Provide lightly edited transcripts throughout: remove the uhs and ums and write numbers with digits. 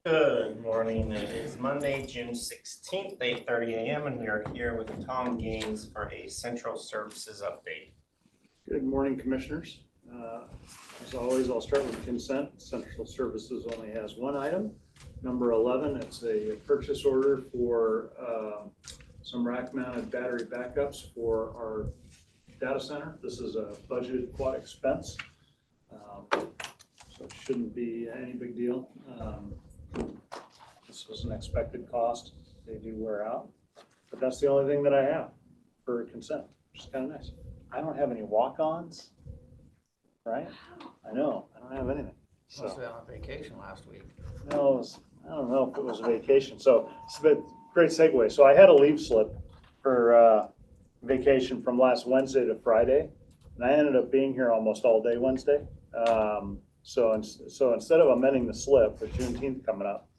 Good morning. It is Monday, June 16th, 8:30 a.m., and we are here with Tom Gaines for a Central Services update. Good morning, Commissioners. As always, I'll start with consent. Central Services only has one item. Number 11, it's a purchase order for some rack-mounted battery backups for our data center. This is a budgeted quad expense, so it shouldn't be any big deal. This was an expected cost. They do wear out, but that's the only thing that I have for consent, which is kind of nice. I don't have any walk-ons, right? I know, I don't have anything. So, Must have been on vacation last week. no, I don't know if it was a vacation. So it's a great segue. So I had a leave slip for vacation from last Wednesday to Friday, and I ended up being here almost all day Wednesday. So instead of amending the slip with Juneteenth coming up,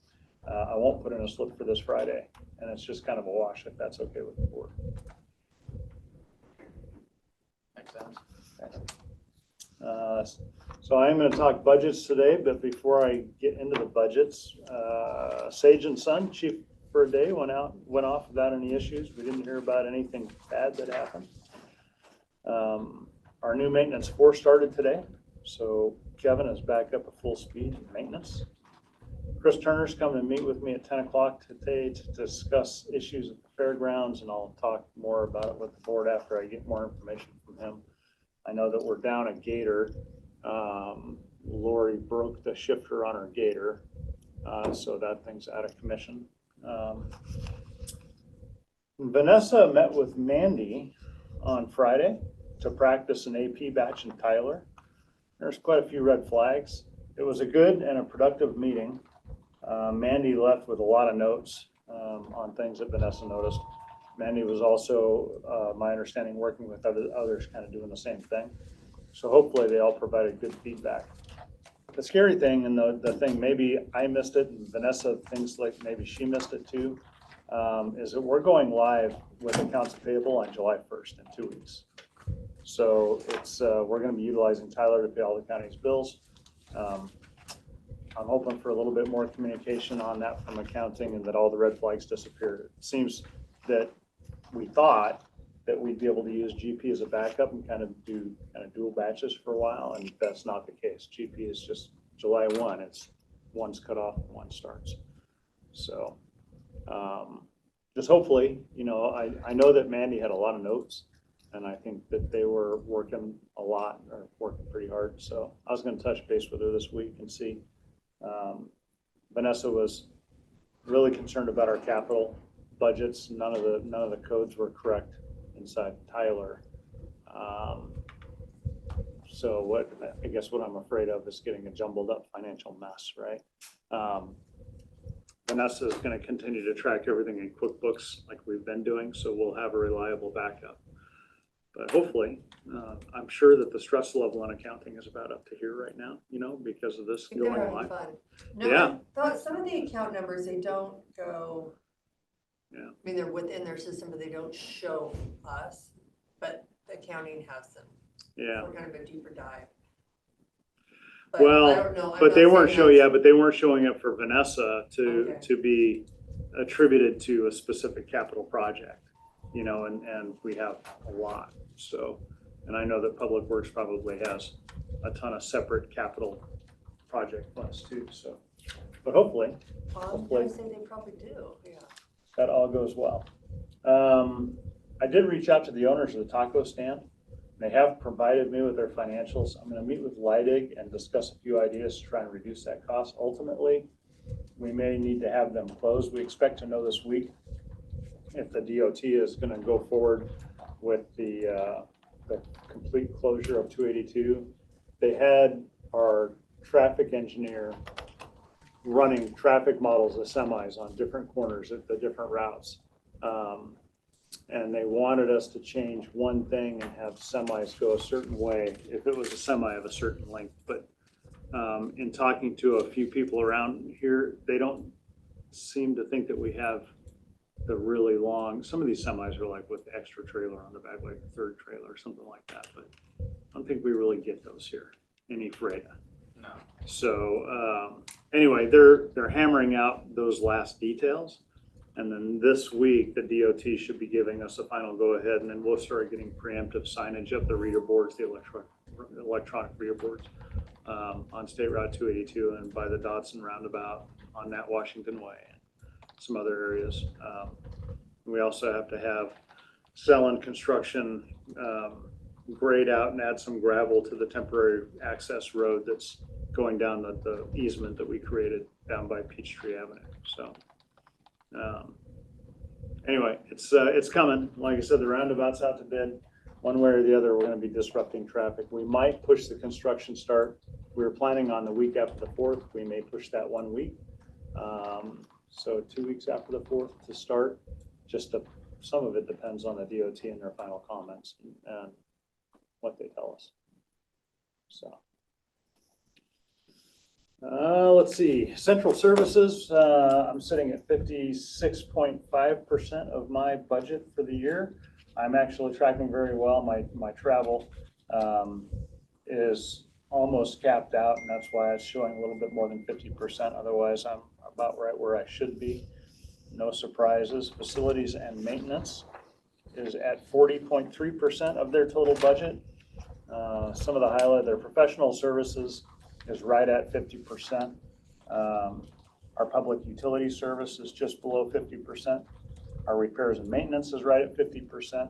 I won't put in a slip for this Friday, and it's just kind of a wash if that's okay with the board. Makes sense. So I'm going to talk budgets today, but before I get into the budgets, Sage and Son, chief for a day, went off without any issues. We didn't hear about anything bad that happened. Our new maintenance 4 started today, so Kevin is back up at full speed in maintenance. Chris Turner's coming to meet with me at 10 o'clock today to discuss issues at the fairgrounds, and I'll talk more about it with the board after I get more information from him. I know that we're down a gator. Lori broke the shifter on her gator, so that thing's out of commission. Vanessa met with Mandy on Friday to practice an AP batch in Tyler. There's quite a few red flags. It was a good and a productive meeting. Mandy left with a lot of notes on things that Vanessa noticed. Mandy was also, my understanding, working with others kind of doing the same thing. So hopefully they all provided good feedback. The scary thing, and the thing maybe I missed it, and Vanessa thinks like maybe she missed it too, is that we're going live with accounts payable on July 1st in 2 weeks. So it's we're going to be utilizing Tyler to pay all the county's bills. I'm hoping for a little bit more communication on that from accounting and that all the red flags disappeared. It seems that we thought that we'd be able to use GP as a backup and kind of do dual batches for a while, and that's not the case. GP is just July 1. It's one's cut off and one starts. So just hopefully, I know that Mandy had a lot of notes, and I think that they were working a lot or working pretty hard. So I was going to touch base with her this week and see. Vanessa was really concerned about our capital budgets. None of the codes were correct inside Tyler. So what I'm afraid of is getting a jumbled up financial mess, right? Vanessa is going to continue to track everything in QuickBooks like we've been doing, so we'll have a reliable backup. But hopefully, I'm sure that the stress level in accounting is about up to here right now, because of this going live. No, Yeah. Some of the account numbers, they don't go. Yeah. I mean, they're within their system, but they don't show us, but the accounting has them. Yeah. We're kind of a deeper dive. Well, I don't know. but they weren't showing up for Vanessa Okay. to be attributed to a specific capital project, and we have a lot. So, and I know that Public Works probably has a ton of separate capital project funds too. So, but hopefully I say they probably do. Yeah. that all goes well. I did reach out to the owners of the taco stand. They have provided me with their financials. I'm going to meet with Leidig and discuss a few ideas to try and reduce that cost. Ultimately, we may need to have them closed. We expect to know this week if the DOT is going to go forward with the complete closure of 282. They had our traffic engineer running traffic models of semis on different corners at the different routes. And they wanted us to change one thing and have semis go a certain way if it was a semi of a certain length. But in talking to a few people around here, they don't seem to think that we have the really long, some of these semis are like with the extra trailer on the back, like a third trailer or something like that. But I don't think we really get those here in Ephrata. No. So, anyway, they're hammering out those last details. And then this week, the DOT should be giving us a final go-ahead, and then we'll start getting preemptive signage of the reader boards, the electronic reader boards on State Route 282 and by the Dodson roundabout on that Washington Way and some other areas. We also have to have Selland Construction grade out and add some gravel to the temporary access road that's going down the easement that we created down by Peachtree Avenue. So anyway, it's coming. Like I said, the roundabout's out to bid. One way or the other, we're going to be disrupting traffic. We might push the construction start. We were planning on the week after the 4th. We may push that 1 week. So 2 weeks after the 4th to start. Some of it depends on the DOT and their final comments and what they tell us. So. Let's see, central services, I'm sitting at 56.5% of my budget for the year. I'm actually tracking very well. My travel is almost capped out, and that's why it's showing a little bit more than 50%. Otherwise, I'm about right where I should be. No surprises. Facilities and maintenance is at 40.3% of their total budget. Some of the highlight, their professional services is right at 50%. Our public utility service is just below 50%. Our repairs and maintenance is right at 50%.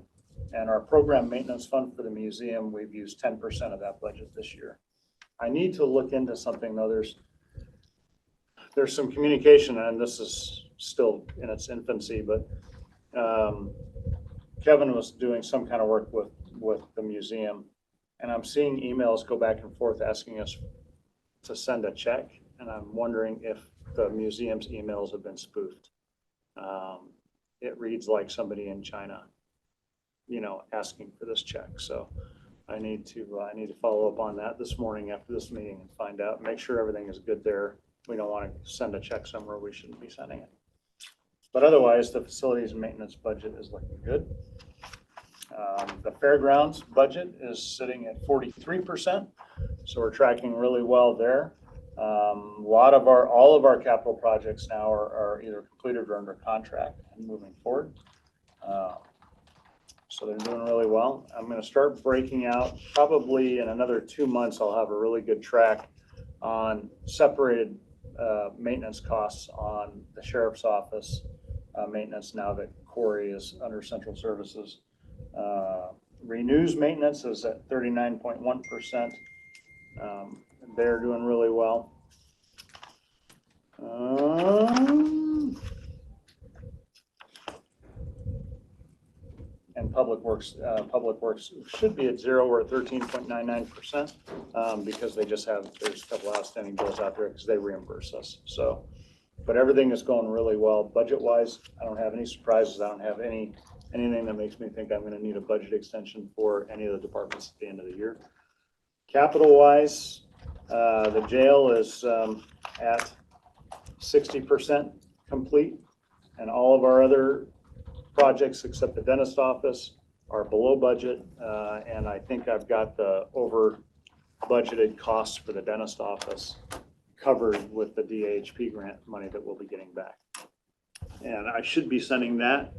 And our program maintenance fund for the museum, we've used 10% of that budget this year. I need to look into something though. There's some communication, and this is still in its infancy, but Kevin was doing some kind of work with the museum, and I'm seeing emails go back and forth asking us to send a check, and I'm wondering if the museum's emails have been spoofed. It reads like somebody in China, asking for this check. So I need to follow up on that this morning after this meeting and find out, make sure everything is good there. We don't want to send a check somewhere we shouldn't be sending it. But otherwise, the facilities and maintenance budget is looking good. The fairgrounds budget is sitting at 43%. So we're tracking really well there. All of our capital projects now are either completed or under contract and moving forward. So they're doing really well. I'm going to start breaking out, probably in another 2 months, I'll have a really good track on separated maintenance costs on the sheriff's office maintenance now that Corey is under central services. Renews maintenance is at 39.1%. They're doing really well. And public works should be at 0. We're at 13.99% because there's a couple outstanding bills out there because they reimburse us. So, but everything is going really well. Budget wise, I don't have any surprises. I don't have anything that makes me think I'm going to need a budget extension for any of the departments at the end of the year. Capital wise, the jail is at 60% complete, and all of our other projects except the dentist office are below budget, and I think I've got the over budgeted costs for the dentist office covered with the DAHP grant money that we'll be getting back. And I should be sending that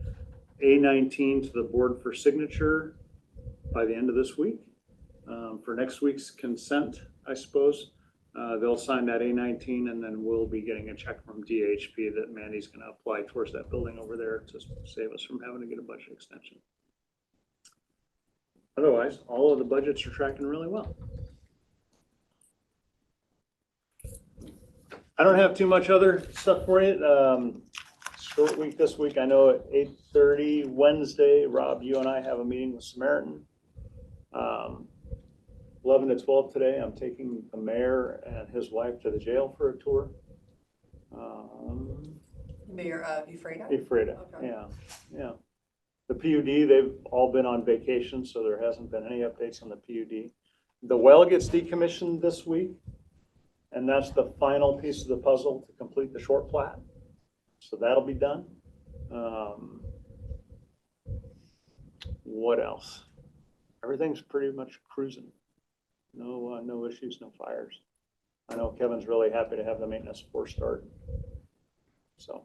A19 to the board for signature by the end of this week. For next week's consent, I suppose. They'll sign that A19, and then we'll be getting a check from DHP that Mandy's going to apply towards that building over there to save us from having to get a budget extension. Otherwise, all of the budgets are tracking really well. I don't have too much other stuff for you. Short week this week. I know at 8:30 Wednesday, Rob, you and I have a meeting with Samaritan. 11 to 12 today, I'm taking the mayor and his wife to the jail for a tour. Mayor Ephrata? Ephrata, Okay. yeah. The PUD, they've all been on vacation, so there hasn't been any updates on the PUD. The well gets decommissioned this week, and that's the final piece of the puzzle to complete the short plat. So that'll be done. What else? Everything's pretty much cruising. No issues, no fires. I know Kevin's really happy to have the maintenance force start. So,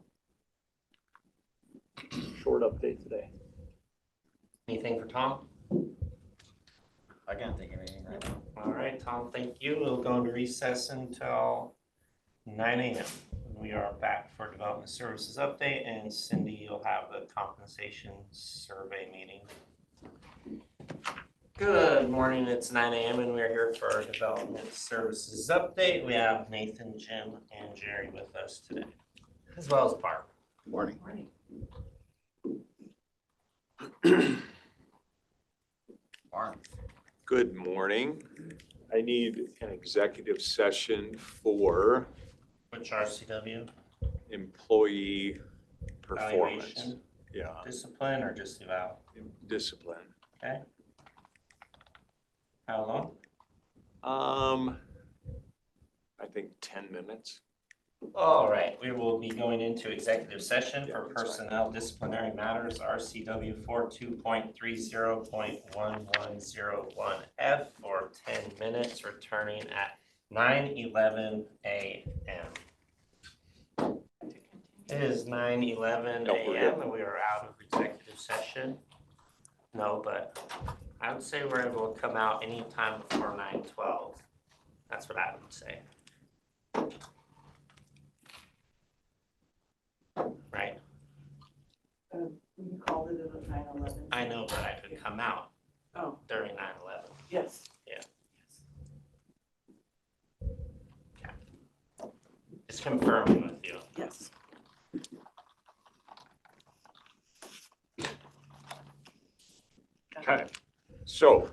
short update today. Anything for Tom? I can't think of anything right now. All right, Tom, thank you. We'll go into recess until 9 a.m. We are back for Development Services update, and Cindy, you'll have the compensation survey meeting. Good morning, it's 9 a.m. and we're here for our Development Services update. We have Nathan, Jim, and Jerry with us today, as well as Barb. Morning. Morning. Good morning. I need an executive session for Which RCW? employee performance. Evaluation, Yeah, discipline, or just eval? discipline. Okay. How long? I think 10 minutes. All right, we will be going into executive session Yeah, for that's fine. personnel disciplinary matters, RCW 42.30.1101F for 10 minutes, returning at 9:11 a.m. It is 9:11 No, we're a.m. good. and we are out of executive session. No, but I would say we're able to come out anytime before 9:12. That's what I would say. Right? You called it at 9/11. I know, but I could come out Oh, during 9/11. yes. Just confirming with you. Yes. Okay, so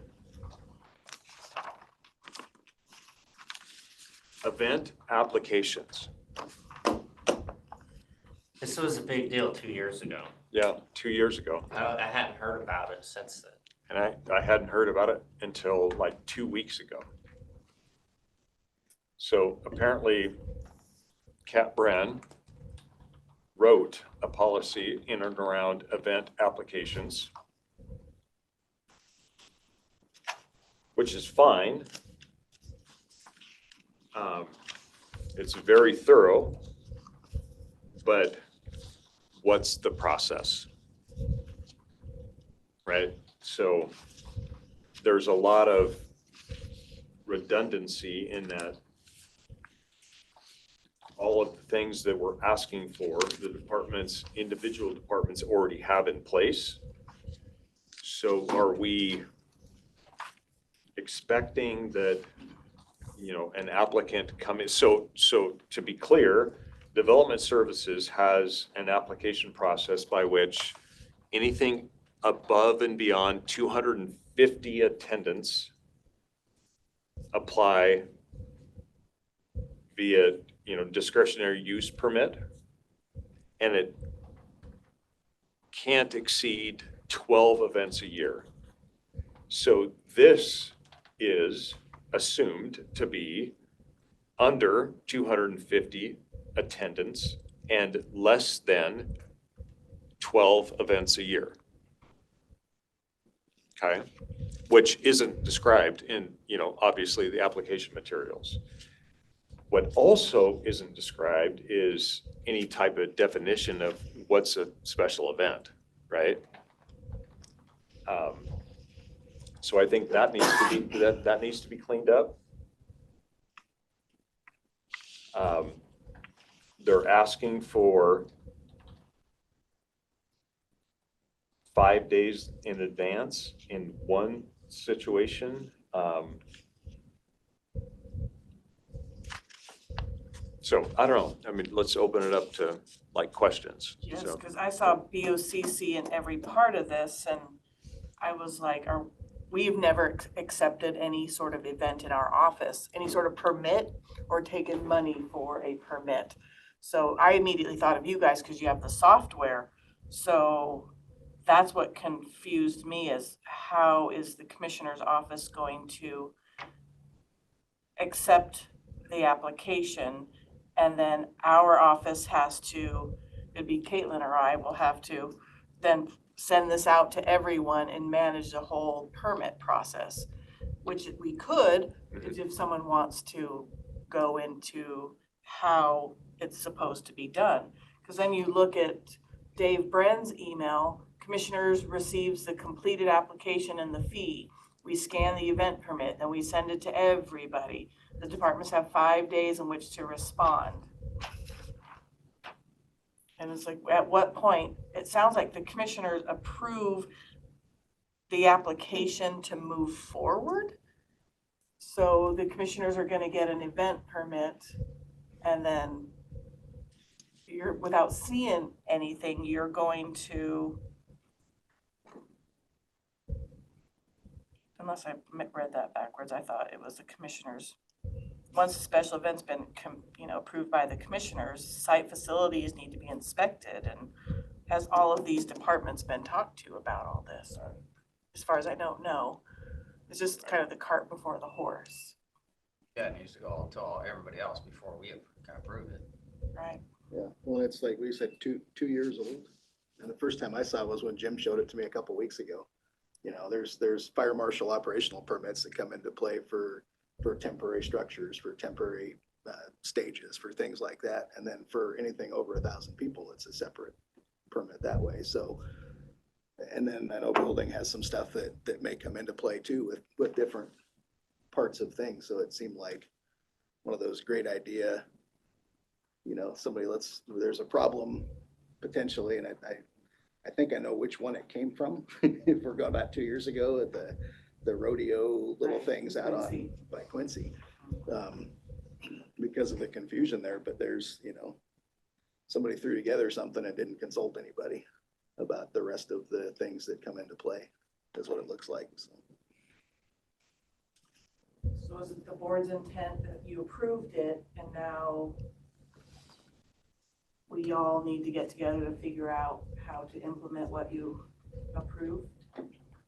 event applications. This was a big deal 2 years ago. Yeah, 2 years ago. I hadn't heard about it since then. And I hadn't heard about it until like 2 weeks ago. So apparently Kat Bren wrote a policy in and around event applications, which is fine. It's very thorough, but what's the process? Right? So there's a lot of redundancy in that all of the things that we're asking for, the departments, individual departments already have in place. So are we expecting that, you know, an applicant come in? So to be clear, Development Services has an application process by which anything above and beyond 250 attendance apply via, you know, discretionary use permit, and it can't exceed 12 events a year. So this is assumed to be under 250 attendance and less than 12 events a year. Okay, which isn't described in, you know, obviously the application materials. What also isn't described is any type of definition of what's a special event, right? So I think that needs to be, that needs to be cleaned up. They're asking for 5 days in advance in one situation. So I don't know. I mean, let's open it up to like questions. Yes, So, because I saw BOCC in every part of this and I was like, we've never accepted any sort of event in our office, any sort of permit or taken money for a permit. So I immediately thought of you guys because you have the software. So that's what confused me, is how is the commissioner's office going to accept the application? And then our office has to, it'd be Caitlin or I will have to then send this out to everyone and manage the whole permit process, which we could, if someone wants to go into how it's supposed to be done. Because then you look at Dave Brenn's email, commissioners receives the completed application and the fee. We scan the event permit, then we send it to everybody. The departments have 5 days in which to respond. And it's like, at what point, it sounds like the commissioners approve the application to move forward. So the commissioners are gonna get an event permit and then you're, without seeing anything, you're going to, unless I read that backwards, I thought it was the commissioners. Once a special event's been, approved by the commissioners, site facilities need to be inspected, and has all of these departments been talked to about all this? As far as I don't know, it's just kind of the cart before the horse, Yeah, it needs to go to everybody else before we can approve it. right? Yeah, well, it's like we said, two years old. And the first time I saw it was when Jim showed it to me a couple weeks ago. You know, there's fire marshal operational permits that come into play for temporary structures, for temporary stages, for things like that. And then for anything over 1,000 people, it's a separate permit that way. So, and then I know building has some stuff that may come into play too with different parts of things. So it seemed like one of those great idea, you know, there's a problem potentially, and I think I know which one it came from. If we're going back 2 years ago at the rodeo little Right, things out Quincy. by Quincy. Because of the confusion there, but there's, you know, somebody threw together something and didn't consult anybody about the rest of the things that come into play, is what it looks like, so. So is it the board's intent that you approved it and now we all need to get together to figure out how to implement what you approved?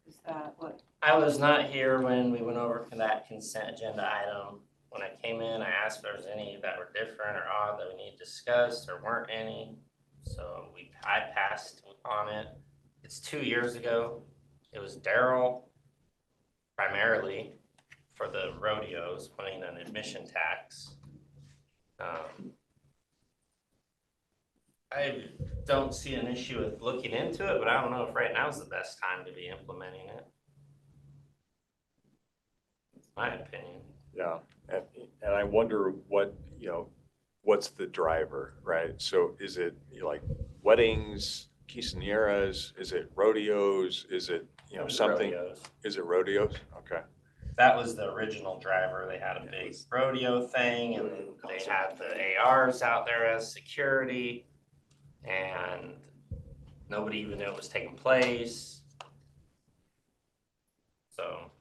Is that what? I was not here when we went over that consent agenda item. When I came in, I asked if there was any that were different or odd that we need to discuss. There weren't any. So I passed on it. It's 2 years ago. It was Daryl primarily for the rodeos, putting an admission tax. I don't see an issue with looking into it, but I don't know if right now is the best time to be implementing it. It's my opinion. Yeah, and I wonder what, what's the driver, right? So is it like weddings, quinceañeras? Is it rodeos? Is it, It was something? rodeos. Is it rodeos? Okay. That was the original driver. They had a big rodeo thing and they had the ARs out there as security. And nobody even knew it was taking place. So,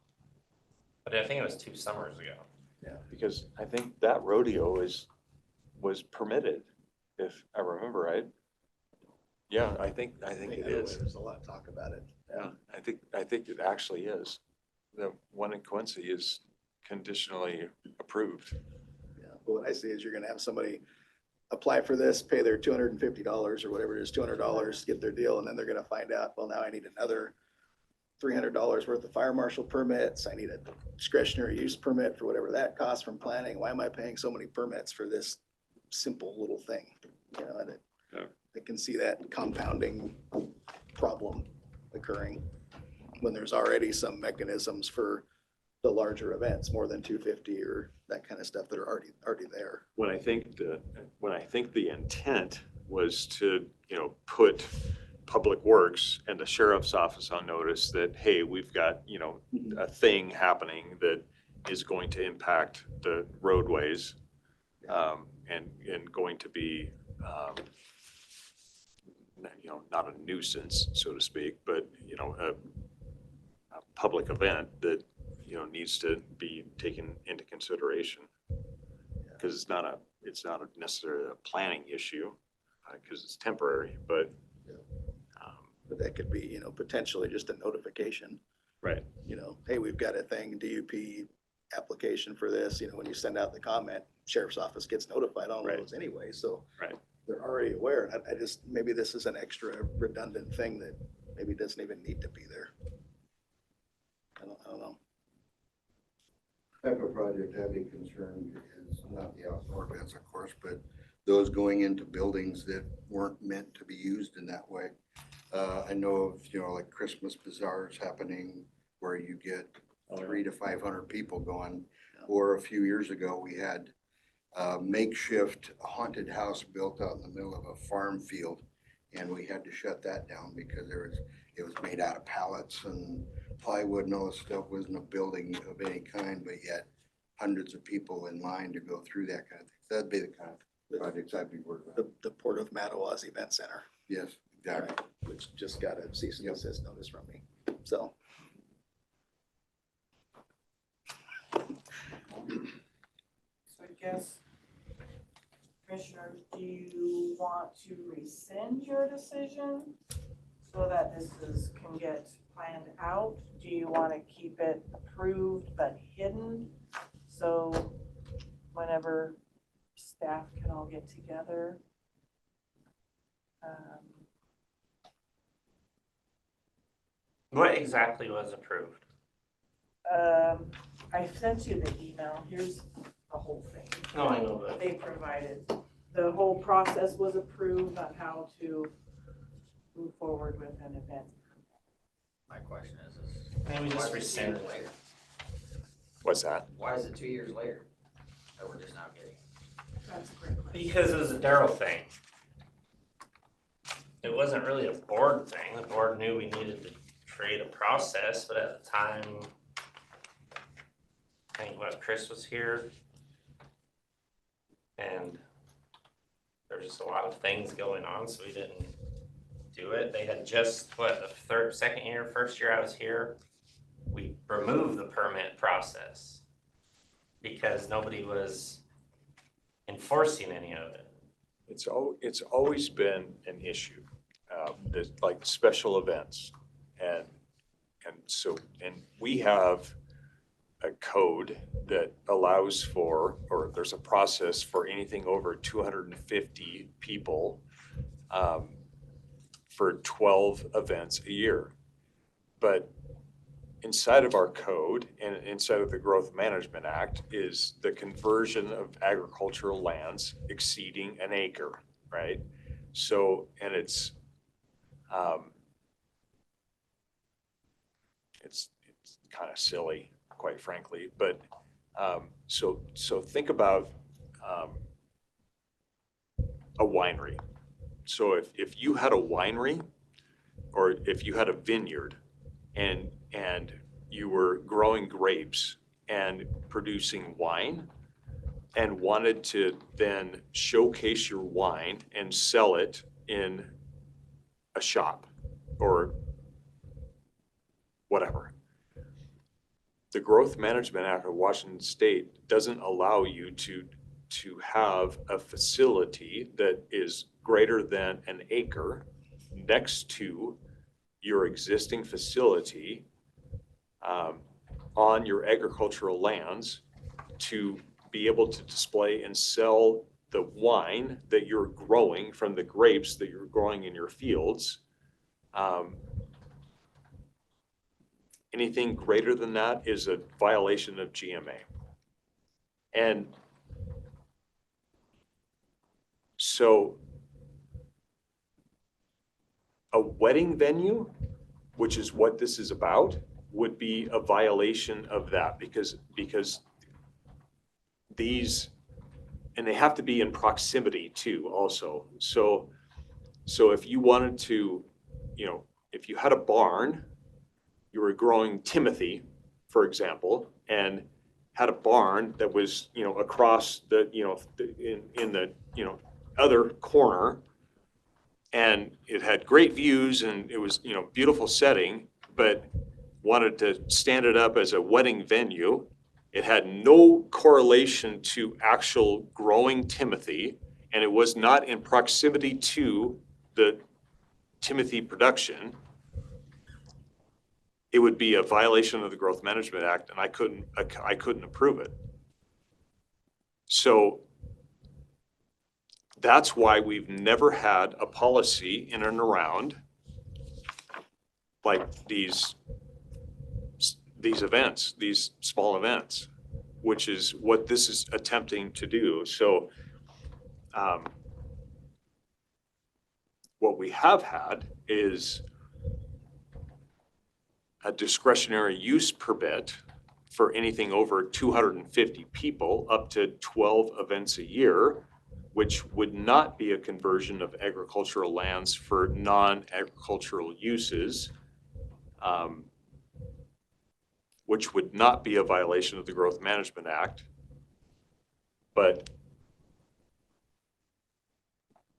but I think it was 2 summers ago. Yeah, because I think that rodeo was permitted, if I remember right. Yeah, I think it is. There's a lot of talk about it. Yeah, I think it actually is. The one in Quincy is conditionally approved. Yeah, but what I see is you're gonna have somebody apply for this, pay their $250 or whatever it is, $200, get their deal, and then they're gonna find out, well, now I need another $300 worth of fire marshal permits. I need a discretionary use permit for whatever that costs from planning. Why am I paying so many permits for this simple little thing? You know, and I can see that compounding problem occurring when there's already some mechanisms for the larger events, more than 250 or that kind of stuff that are already there. When I think the intent was to, put Public Works and the sheriff's office on notice that, hey, we've got, a thing happening that is going to impact the roadways, and going to be, not a nuisance, so to speak, but, a public event that, needs to be taken into consideration. Because it's not necessarily a planning issue, because it's temporary, but. But that could be, potentially just a notification, Right. Hey, we've got a thing, DUP application for this, when you send out the comment, sheriff's office gets notified on Right. those anyway, so. Right. They're already aware. Maybe this is an extra redundant thing that maybe doesn't even need to be there. I don't know. type of project I'd be concerned is not the outdoor events, of course, but those going into buildings that weren't meant to be used in that way. I know of, like Christmas bazaars happening where you get 300 to 500 people going. Or a few years ago, we had a makeshift haunted house built out in the middle of a farm field. And we had to shut that down because it was made out of pallets and plywood and all this stuff. Wasn't a building of any kind, but yet hundreds of people in line to go through that kind of thing. That'd be the kind of projects I'd be working on. The Port of Mattawa's Event Center, Yes, exactly. which just got a cease and desist notice from me, so. So I guess, commissioners, do you want to rescind your decision so that can get planned out? Do you want to keep it approved but hidden? So whenever staff can all get together. What exactly was approved? I sent you the email. Here's the whole thing. No, I know, but They provided, the whole process was approved on how to move forward with an event. My question is maybe why just is it 2 rescind years it. later? What's that? Why is it 2 years later that we're just now getting? That's a great question. Because it was a Daryl thing. It wasn't really a board thing. The board knew we needed to create a process, but at the time, I think Chris was here. And there's just a lot of things going on, so we didn't do it. They had just, the first year I was here, we removed the permit process because nobody was enforcing any of it. It's always been an issue, there's like special events. And we have a code that allows for, or there's a process for anything over 250 people for 12 events a year. But inside of our code and inside of the Growth Management Act is the conversion of agricultural lands exceeding an acre, right? So, and it's kind of silly, quite frankly, but so think about a winery. So if you had a winery or if you had a vineyard and you were growing grapes and producing wine and wanted to then showcase your wine and sell it in a shop or whatever. The Growth Management Act of Washington State doesn't allow you to have a facility that is greater than an acre next to your existing facility on your agricultural lands to be able to display and sell the wine that you're growing from the grapes that you're growing in your fields. Anything greater than that is a violation of GMA. And so a wedding venue, which is what this is about, would be a violation of that because these, and they have to be in proximity too also. So if you wanted to, if you had a barn, you were growing Timothy, for example, and had a barn that was, across the, in the, other corner, and it had great views and it was, beautiful setting, but wanted to stand it up as a wedding venue. It had no correlation to actual growing Timothy, and it was not in proximity to the Timothy production. It would be a violation of the Growth Management Act, and I couldn't approve it. So that's why we've never had a policy in and around like these events, these small events. which is what this is attempting to do. So what we have had is a discretionary use permit for anything over 250 people, up to 12 events a year, which would not be a conversion of agricultural lands for non-agricultural uses, which would not be a violation of the Growth Management Act. But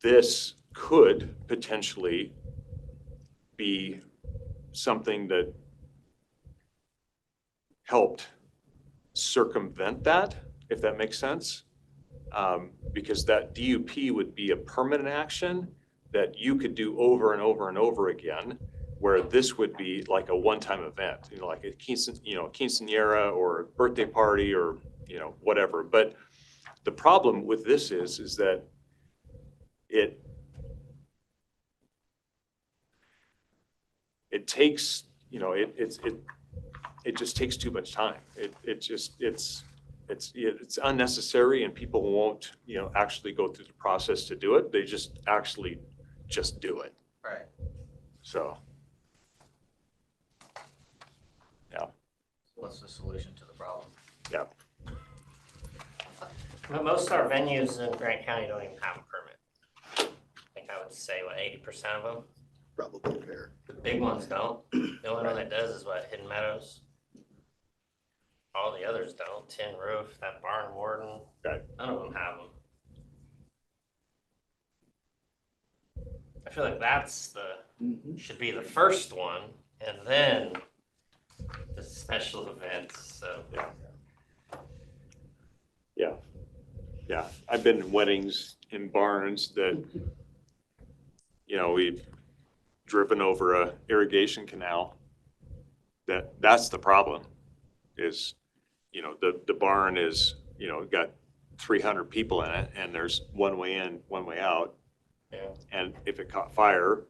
this could potentially be something that helped circumvent that, if that makes sense. Because that DUP would be a permanent action that you could do over and over and over again, where this would be like a one-time event, like a quinceañera or a birthday party or, whatever. But the problem with this is that it takes, it just takes too much time. It's unnecessary, and people won't, actually go through the process to do it. They just do it. Right. So, What's the solution to the problem? yeah. But most of our venues in Grant County don't even have a permit. I think I would say, 80% of them? Probably fair. The big ones don't. The only one that does is Hidden Meadows. All the others don't. Tin Roof, that Barn Warden. Right. None of them have them. I feel like that's should be the first one, and then the special events, so. Yeah, I've been in weddings in barns that, we've driven over a irrigation canal. That's the problem is, the barn is, got 300 people in it, and there's one way in, one way out. Yeah. And if it caught fire,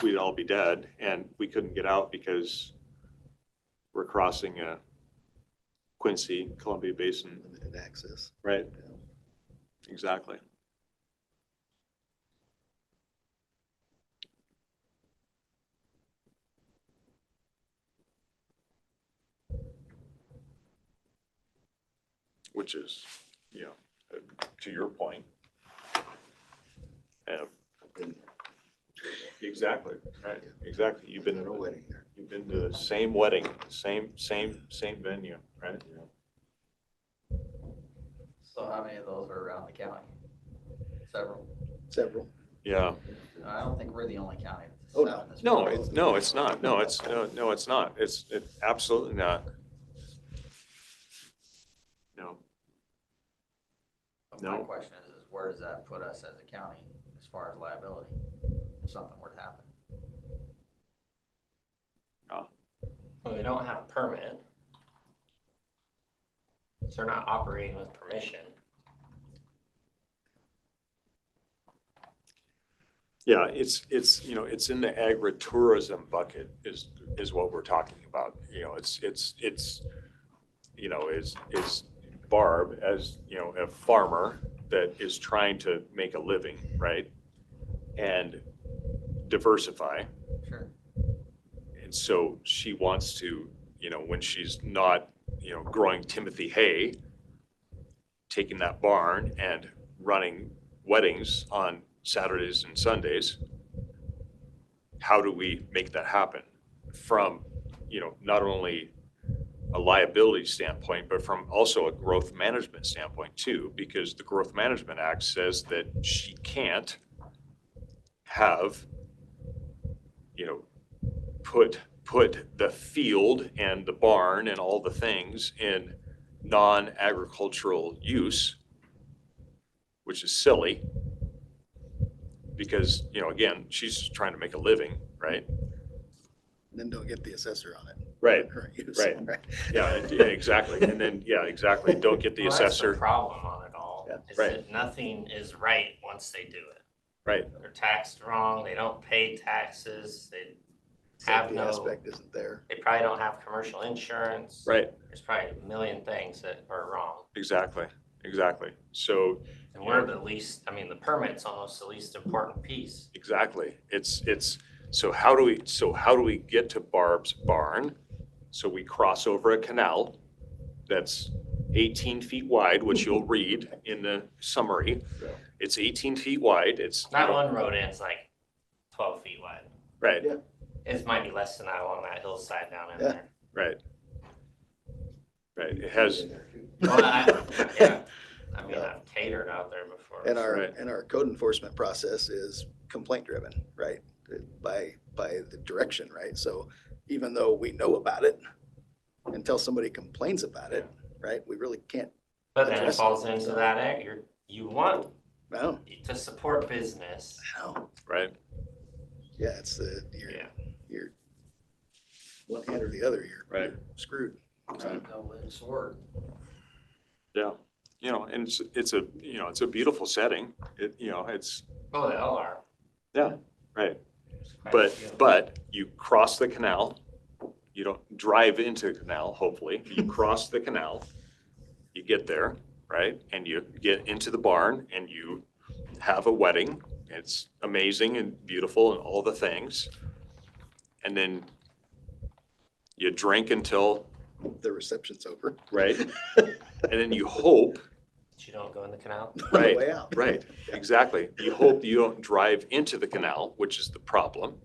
we'd all be dead, and we couldn't get out because we're crossing a Quincy, Columbia Basin. Limited access. Right. Exactly. Which is, to your point. Exactly, right, exactly. You've been Been a wedding there. You've been to the same wedding, same venue, right? So how many of those are around the county? Several. Several. Yeah. I don't think we're the only county. that's Oh, selling this No, product. it's not. No, it's not. It's absolutely not. No. But my No. question is where does that put us as a county as far as liability if something were to happen? Well, they don't have a permit. So they're not operating with permission. Yeah, it's in the agritourism bucket is what we're talking about. It's Barb as, a farmer that is trying to make a living, right? And diversify. Sure. And so she wants to, when she's not, growing Timothy hay, taking that barn and running weddings on Saturdays and Sundays. How do we make that happen from, not only a liability standpoint, but from also a growth management standpoint too, because the Growth Management Act says that she can't have, put the field and the barn and all the things in non-agricultural use, which is silly. Because, again, she's just trying to make a living, right? And then don't get the assessor on it. Right, Current use. right. Yeah, exactly. And then, exactly. Don't get the Well, that's assessor. the problem on it all. Yeah. Is Right. that nothing is right once they do it. Right, They're taxed wrong, they don't pay taxes, have Safety no, aspect isn't there. they probably don't have commercial insurance. Right, There's probably a million things that are wrong. exactly, exactly. So, And we're the least, I mean, the permit's almost the least important piece. exactly. So how do we get to Barb's barn? So we cross over a canal that's 18 feet wide, which you'll read in the summary. Yeah. It's 18 feet wide. It's, Not one road ends like 12 feet wide. right, Yeah. It might be less than that along that hillside down in Yeah. there. right. Right, it has, Well, yeah, I mean, I've catered out there before. And Right. our code enforcement process is complaint driven, right? By the direction, right? So even though we know about it, until somebody complains about it, right, we really can't, But then it address it, falls into so. that, you want no, to support business. no. right, Yeah, it's Yeah. you're one hand or the other, Right. you're screwed. It's a double-edged sword. yeah. And it's a beautiful setting. It's, Oh, they all are. yeah, right. It's quite a few. But you cross the canal, you don't drive into the canal, hopefully. You cross the canal, you get there, right? And you get into the barn and you have a wedding. It's amazing and beautiful and all the things. And then you drink until, The reception's over. right? And then you hope, But you don't go in the canal. On the right, way out. right, exactly. You hope you don't drive into the canal, which is the problem.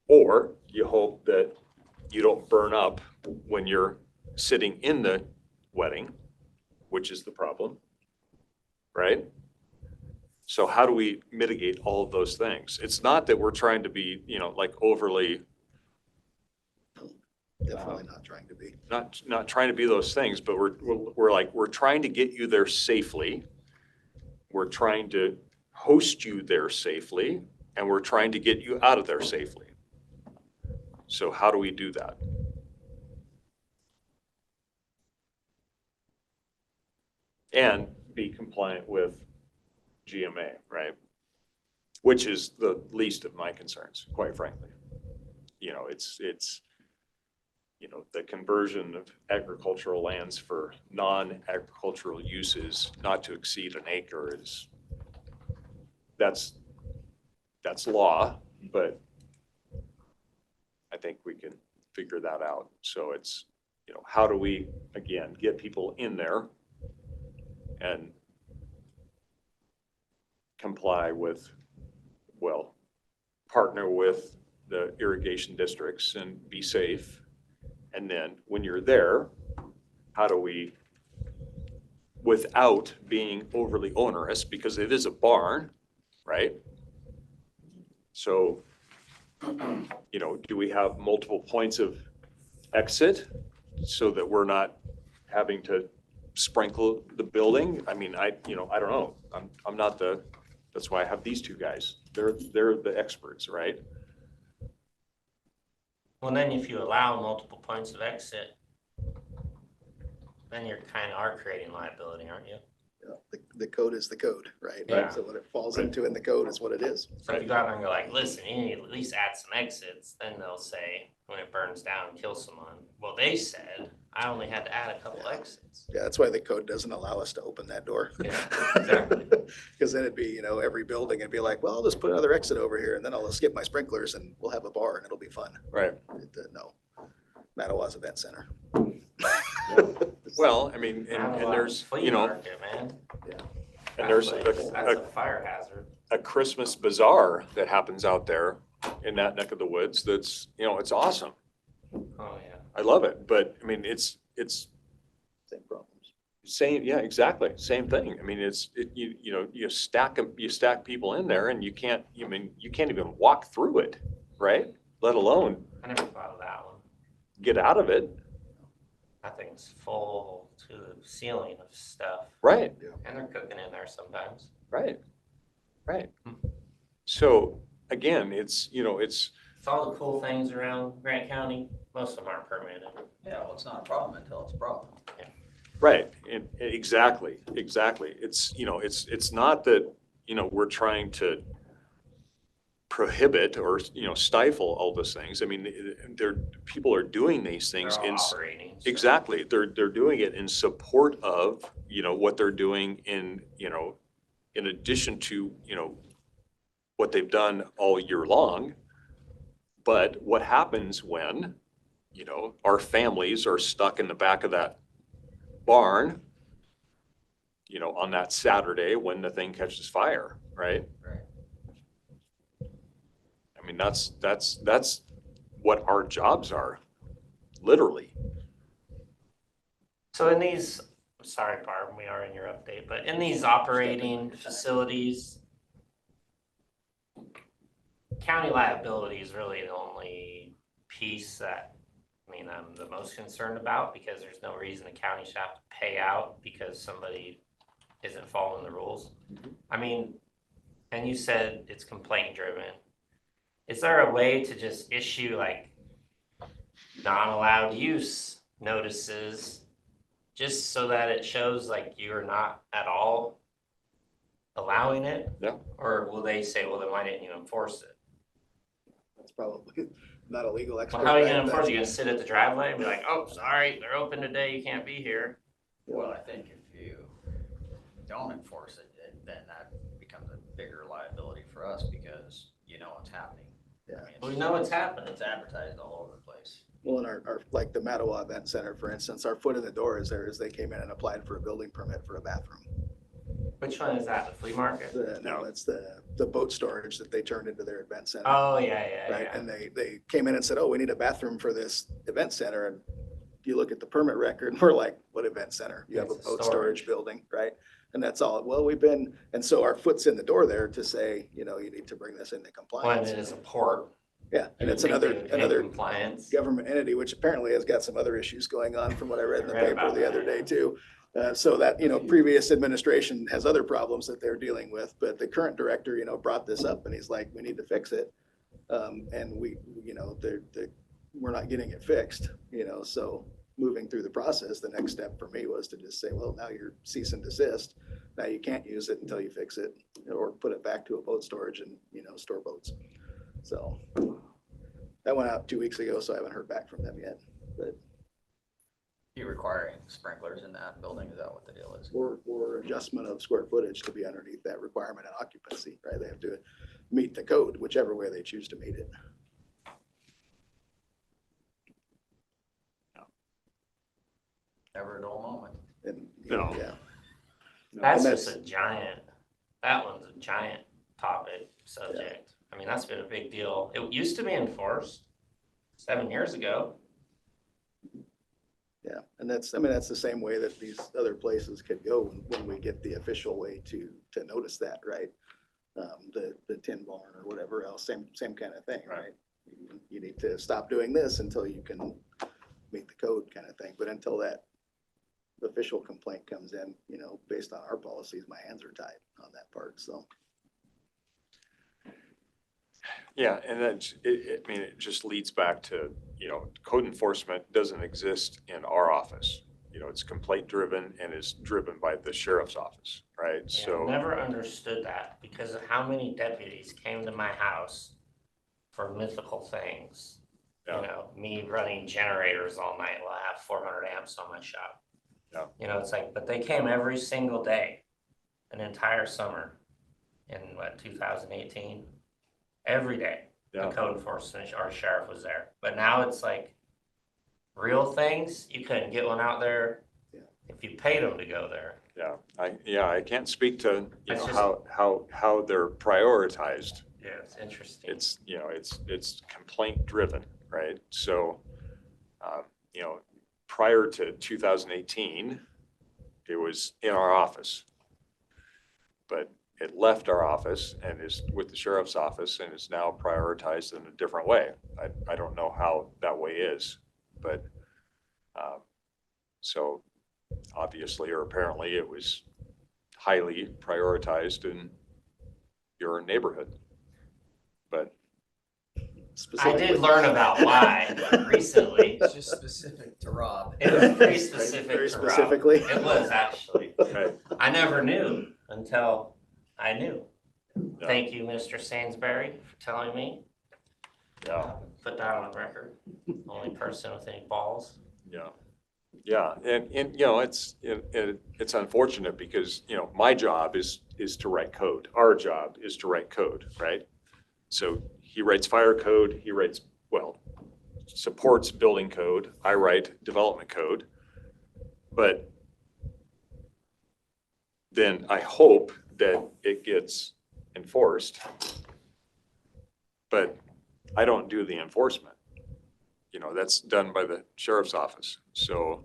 Or you hope that you don't burn up when you're sitting in the wedding, which is the problem, right? So how do we mitigate all of those things? It's not that we're trying to be, like overly, Definitely not trying to be. not trying to be those things, but we're trying to get you there safely. We're trying to host you there safely, and we're trying to get you out of there safely. So how do we do that? And be compliant with GMA, right? Which is the least of my concerns, quite frankly. It's the conversion of agricultural lands for non-agricultural uses not to exceed an acre that's law, but I think we can figure that out. So it's, how do we, again, get people in there and comply with, partner with the irrigation districts and be safe. And then when you're there, how do we, without being overly onerous, because it is a barn, right? So, do we have multiple points of exit so that we're not having to sprinkle the building? I mean, I don't know. I'm not that's why I have these two guys. They're the experts, right? Well, then if you allow multiple points of exit, then you're kind of are creating liability, aren't you? The code is the code, right? Yeah. So what it falls Right. into in the code is what it is. So if you go out there and go like, listen, you need to at least add some exits, then they'll say, when it burns down and kills someone, well, they said, I only had to add a couple exits. Yeah, that's why the code doesn't allow us to open that door. Yeah, exactly. Because then it'd be, every building, it'd be like, well, I'll just put another exit over here and then I'll skip my sprinklers and we'll have a bar and it'll be fun. Right. No, Mattawa's Event Center. Well, I mean, and there's, Flea market, man. and there's That's a fire hazard. a Christmas bazaar that happens out there in that neck of the woods. That's, it's awesome. Oh, yeah. I love it. But I mean, it's Same problems. same, yeah, exactly. Same thing. I mean, you stack people in there and you can't even walk through it, right? Let alone I never thought of that one. get out of it. That thing's full to the ceiling of stuff. Right, And they're cooking in there sometimes. right. So again, it's It's all the cool things around Grant County. Most of them aren't permitted. Yeah, well, it's not a problem until it's a problem. right. Exactly. It's, it's not that, we're trying to prohibit or, stifle all those things. I mean, people are doing these They're things all operating. So. exactly. They're doing it in support of, what they're doing in addition to, what they've done all year long. But what happens when, our families are stuck in the back of that barn, on that Saturday when the thing catches fire, right? Right. I mean, that's what our jobs are, literally. So in these, sorry, Barb, we are in your update, but in these operating facilities, county liability is really the only piece that, I'm the most concerned about, because there's no reason the county should have to pay out because somebody isn't following the rules. And you said it's complaint driven. Is there a way to just issue like non-allowed use notices just so that it shows like you're not at all allowing it? Yeah. Or will they say, well, then why didn't you enforce it? That's probably not a legal expert. Well, how are you right? gonna enforce it? You gonna sit at the driveway and be like, oh, sorry, they're open today, you can't be here? Well, I think if you don't enforce it, then that becomes a bigger liability for us because you know what's happening. Yeah. I mean, We know what's happening. It's advertised all over the place. Well, in our, like the Mattawa Event Center, for instance, our foot in the door is they came in and applied for a building permit for a bathroom. Which one is that, the flea market? No, it's the boat storage that they turned into their event center. Oh, yeah. Right, and they came in and said, oh, we need a bathroom for this event center, and you look at the permit record, and we're like, what event center? You have a It's a boat storage. storage building, right? And that's all, well, and so our foot's in the door there to say, you need to bring this into When compliance. it is a port. Yeah, and it's you would think another, they would hit compliance. government entity, which apparently has got some other issues going on from what I read in the I read paper about the other that. day too. So that, previous administration has other problems that they're dealing with, but the current director, brought this up and he's like, we need to fix it. And we're not getting it fixed, so moving through the process, the next step for me was to just say, well, now you're cease and desist. Now you can't use it until you fix it or put it back to a boat storage and, store boats. So that went out 2 weeks ago, so I haven't heard back from them yet, but. You requiring sprinklers in that building, is that what the deal is? Or adjustment of square footage to be underneath that requirement and occupancy, right? They have to meet the code, whichever way they choose to meet it. Never a dull moment. And, No. yeah. That's And just that one's a giant topic, subject. That's been a big deal. It used to be enforced 7 years ago. Yeah, and that's the same way that these other places could go when we get the official way to notice that, right? The tin barn or whatever else, same kind of thing, right? You need to stop doing this until you can meet the code kind of thing. But until that official complaint comes in, based on our policies, my hands are tied on that part, so. Yeah, and then it just leads back to, code enforcement doesn't exist in our office. It's complaint driven and is driven by the sheriff's office, right? Yeah, So. I never understood that because of how many deputies came to my house for mythical things. Yeah. Me running generators all night while I have 400 amps on my shop. Yeah. It's like, but they came every single day, an entire summer in 2018, every day. Yeah. The code enforcement, our sheriff was there. But now it's like real things, you couldn't get one out there if you paid them to go there. Yeah, I can't speak to, It's just- how they're prioritized. Yeah, it's interesting. It's complaint driven, right? So, prior to 2018, it was in our office. But it left our office and is with the sheriff's office and is now prioritized in a different way. I don't know how that way is, but, so obviously, or apparently it was highly prioritized in your neighborhood. But I did learn about why recently. It's just specific to Rob. It was pretty specific Very to Rob. specifically. It was actually. okay, I never knew until I knew. Thank you, Mr. Sainsbury, for telling me. Yeah, Put that on the record. Only person with any balls. yeah. Yeah, and, you know, it's unfortunate because, you know, my job is to write code. Our job is to write code, right? So he writes fire code, he writes, well, supports building code, I write development code. But then I hope that it gets enforced. But I don't do the enforcement. You know, that's done by the sheriff's office. So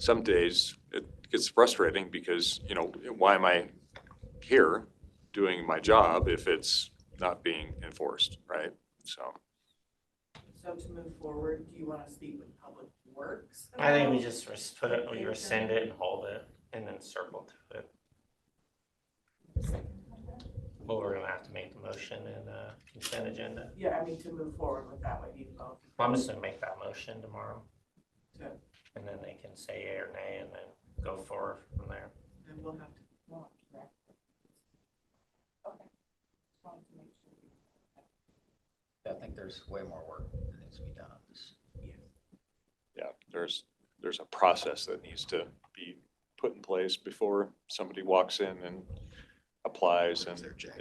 some days it gets frustrating because, you know, why am I here doing my job if it's not being enforced, right? So, So to move forward, do you want to speak with Public Works? I think we about- just put it, we rescind it and hold it and then circle to it. Well, we're gonna have to make the motion and consent agenda. Yeah, I mean, to move forward with that, we need both. Well, I'm just gonna make that motion tomorrow. Good. And then they can say yea or nay and then go forward from there. And we'll have to, well, correct. Okay. Just wanted to make sure. I think there's way more work that needs to be done on this. yeah, there's a process that needs to be put in place before somebody walks in and applies and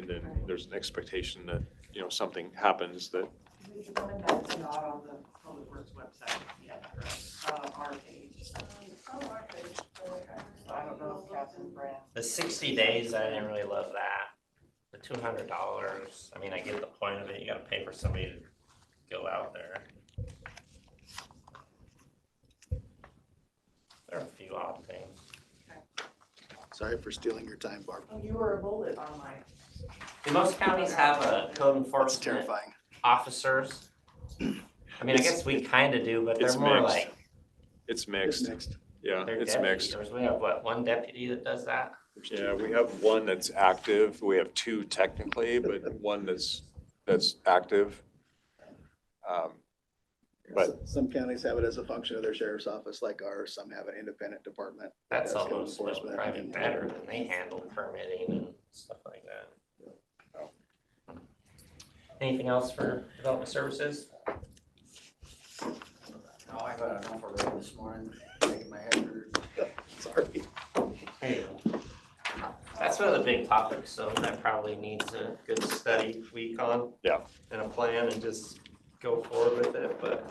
then there's an expectation that, you know, something happens that, The one that's not on the Public Works website yet, correct? Our page. Our page. So I don't know if Catherine Brand. The 60 days, I didn't really love that. The $200, I mean, I get the point of it. You gotta pay for somebody to go out there. There are a few odd things. Sorry for stealing your time, Barb. Oh, you were a bullet on my. Do most counties have a code That's enforcement terrifying. officers? I mean, I guess we kinda do, but it's they're more mixed. like, It's It's mixed. mixed. Yeah, they're it's deputies. mixed. Or we have what, one deputy that does that? Yeah, we have one that's active. We have two technically, but one that's active. But- Some counties have it as a function of their sheriff's office like ours. Some have an independent department. that That's does code almost enforcement. probably better than they handle permitting and stuff like that. Anything else for development services? No, I got enough already this morning, making my head hurt. Sorry. Hey, that's one of the big topics, so that probably needs a good study week on. Yeah. And a plan and just go forward with it, but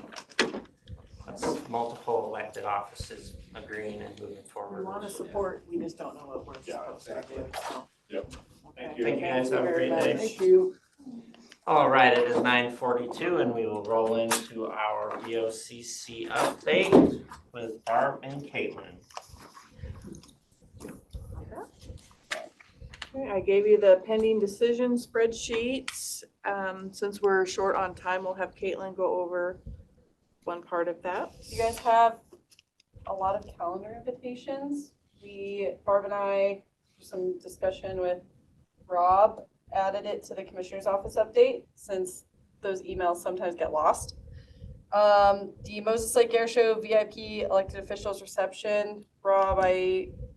that's multiple elected offices agreeing and moving forward. We want to support, we just don't know what we're supposed to do. so. Yep. Okay. you. Thank you guys, have a great day. Thank you. All right, it is 9:42 and we will roll into our VOCC update with Barb and Caitlin. Okay, I gave you the pending decision spreadsheets. Since we're short on time, we'll have Caitlin go over one part of that. You guys have a lot of calendar invitations. Barb and I, some discussion with Rob, added it to the commissioner's office update since those emails sometimes get lost. The Moses Lake Air Show VIP elected officials reception, Rob,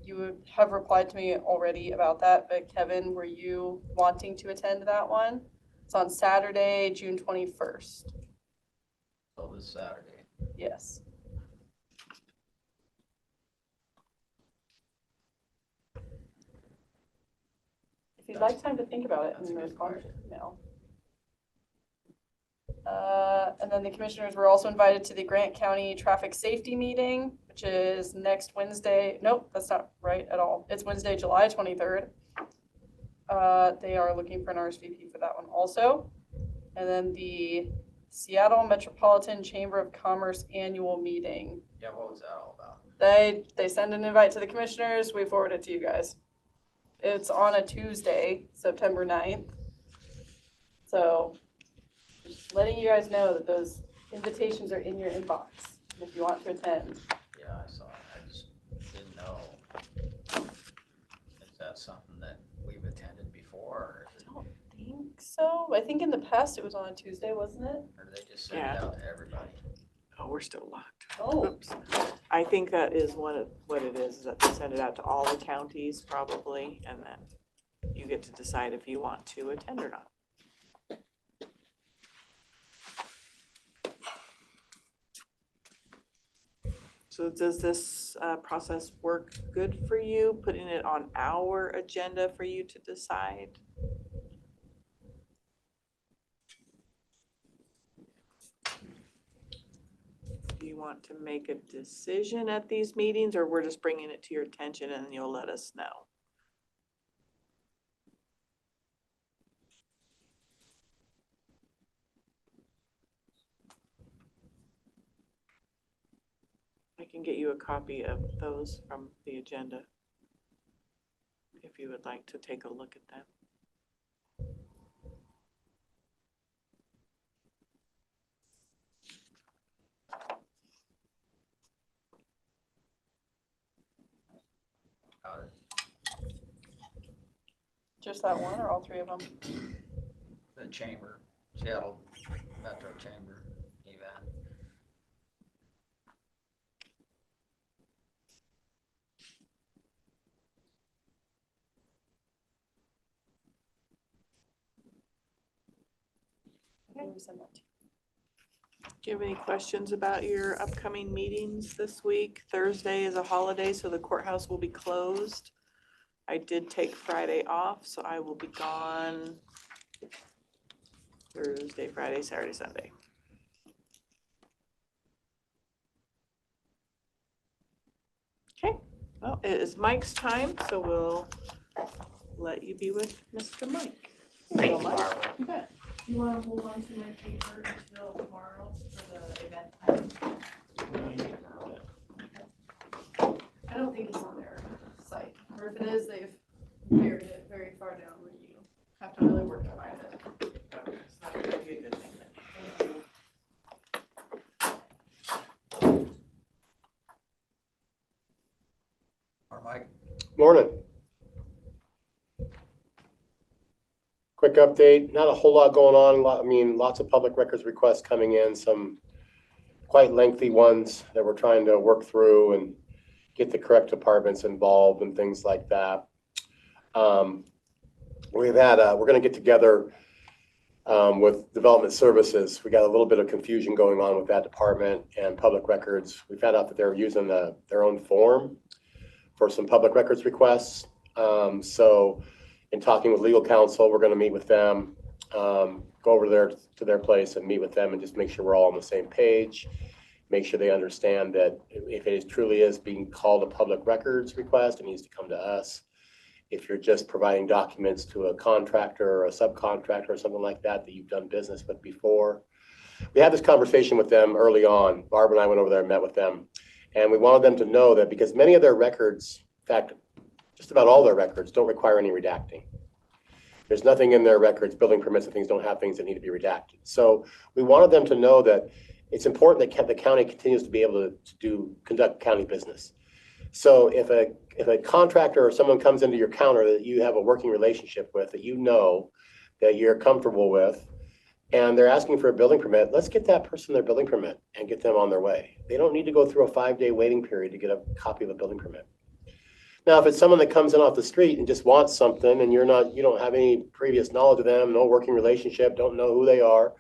you have replied to me already about that, but Kevin, were you wanting to attend that one? It's on Saturday, June 21st. So this Saturday. Yes. If you'd like time to think about it That's and a good respond to question. email. And then the commissioners were also invited to the Grant County Traffic Safety Meeting, which is next Wednesday. Nope, that's not right at all. It's Wednesday, July 23rd. They are looking for an RSVP for that one also. And then the Seattle Metropolitan Chamber of Commerce Annual Meeting. Yeah, what was that all about? They send an invite to the commissioners, we forward it to you guys. It's on a Tuesday, September 9th. So just letting you guys know that those invitations are in your inbox if you want to attend. Yeah, I saw it. I just didn't know. Is that something that we've attended before or is it, I think so. I think in the past it was on a Tuesday, wasn't it? or do they just send Yeah. it out to everybody? Oh, we're still locked. Oh, Oops. I think that is what it is that they send it out to all the counties probably, and then you get to decide if you want to attend or not. So does this process work good for you, putting it on our agenda for you to decide? Do you want to make a decision at these meetings, or we're just bringing it to your attention and you'll let us know? I can get you a copy of those from the agenda if you would like to take a look at them. Just that one or all three of them? The chamber, Seattle Metro Chamber event. Let me send that to you. Do you have any questions about your upcoming meetings this week? Thursday is a holiday, so the courthouse will be closed. I did take Friday off, so I will be gone Thursday, Friday, Saturday, Sunday. Okay, well, it is Mike's time, so we'll let you be with Mr. Mike. Thank you, Barbara. You bet. You wanna hold on to my paper until tomorrow for the event time? I don't think it's on their site, or if it is, they've buried it very far down where you have to really work to find it. Okay, so that would be a good thing then. Or Mike? Morning. Quick update, not a whole lot going on. I mean, lots of public records requests coming in, some quite lengthy ones that we're trying to work through and get the correct departments involved and things like that. We're going to get together with Development Services. We got a little bit of confusion going on with that department and public records. We found out that they're using their own form for some public records requests. So in talking with legal counsel, we're going to meet with them, go over to their place and meet with them and just make sure we're all on the same page. Make sure they understand that if it truly is being called a public records request, it needs to come to us. If you're just providing documents to a contractor or a subcontractor or something like that you've done business with before. We had this conversation with them early on. Barb and I went over there and met with them. And we wanted them to know that because many of their records, in fact, just about all their records don't require any redacting. There's nothing in their records, building permits and things don't have things that need to be redacted. So we wanted them to know that it's important that the county continues to be able to conduct county business. So if a contractor or someone comes into your counter that you have a working relationship with, that you know, that you're comfortable with, and they're asking for a building permit, let's get that person their building permit and get them on their way. They don't need to go through a 5-day waiting period to get a copy of a building permit. Now, if it's someone that comes in off the street and just wants something and you don't have any previous knowledge of them, no working relationship, don't know who they are,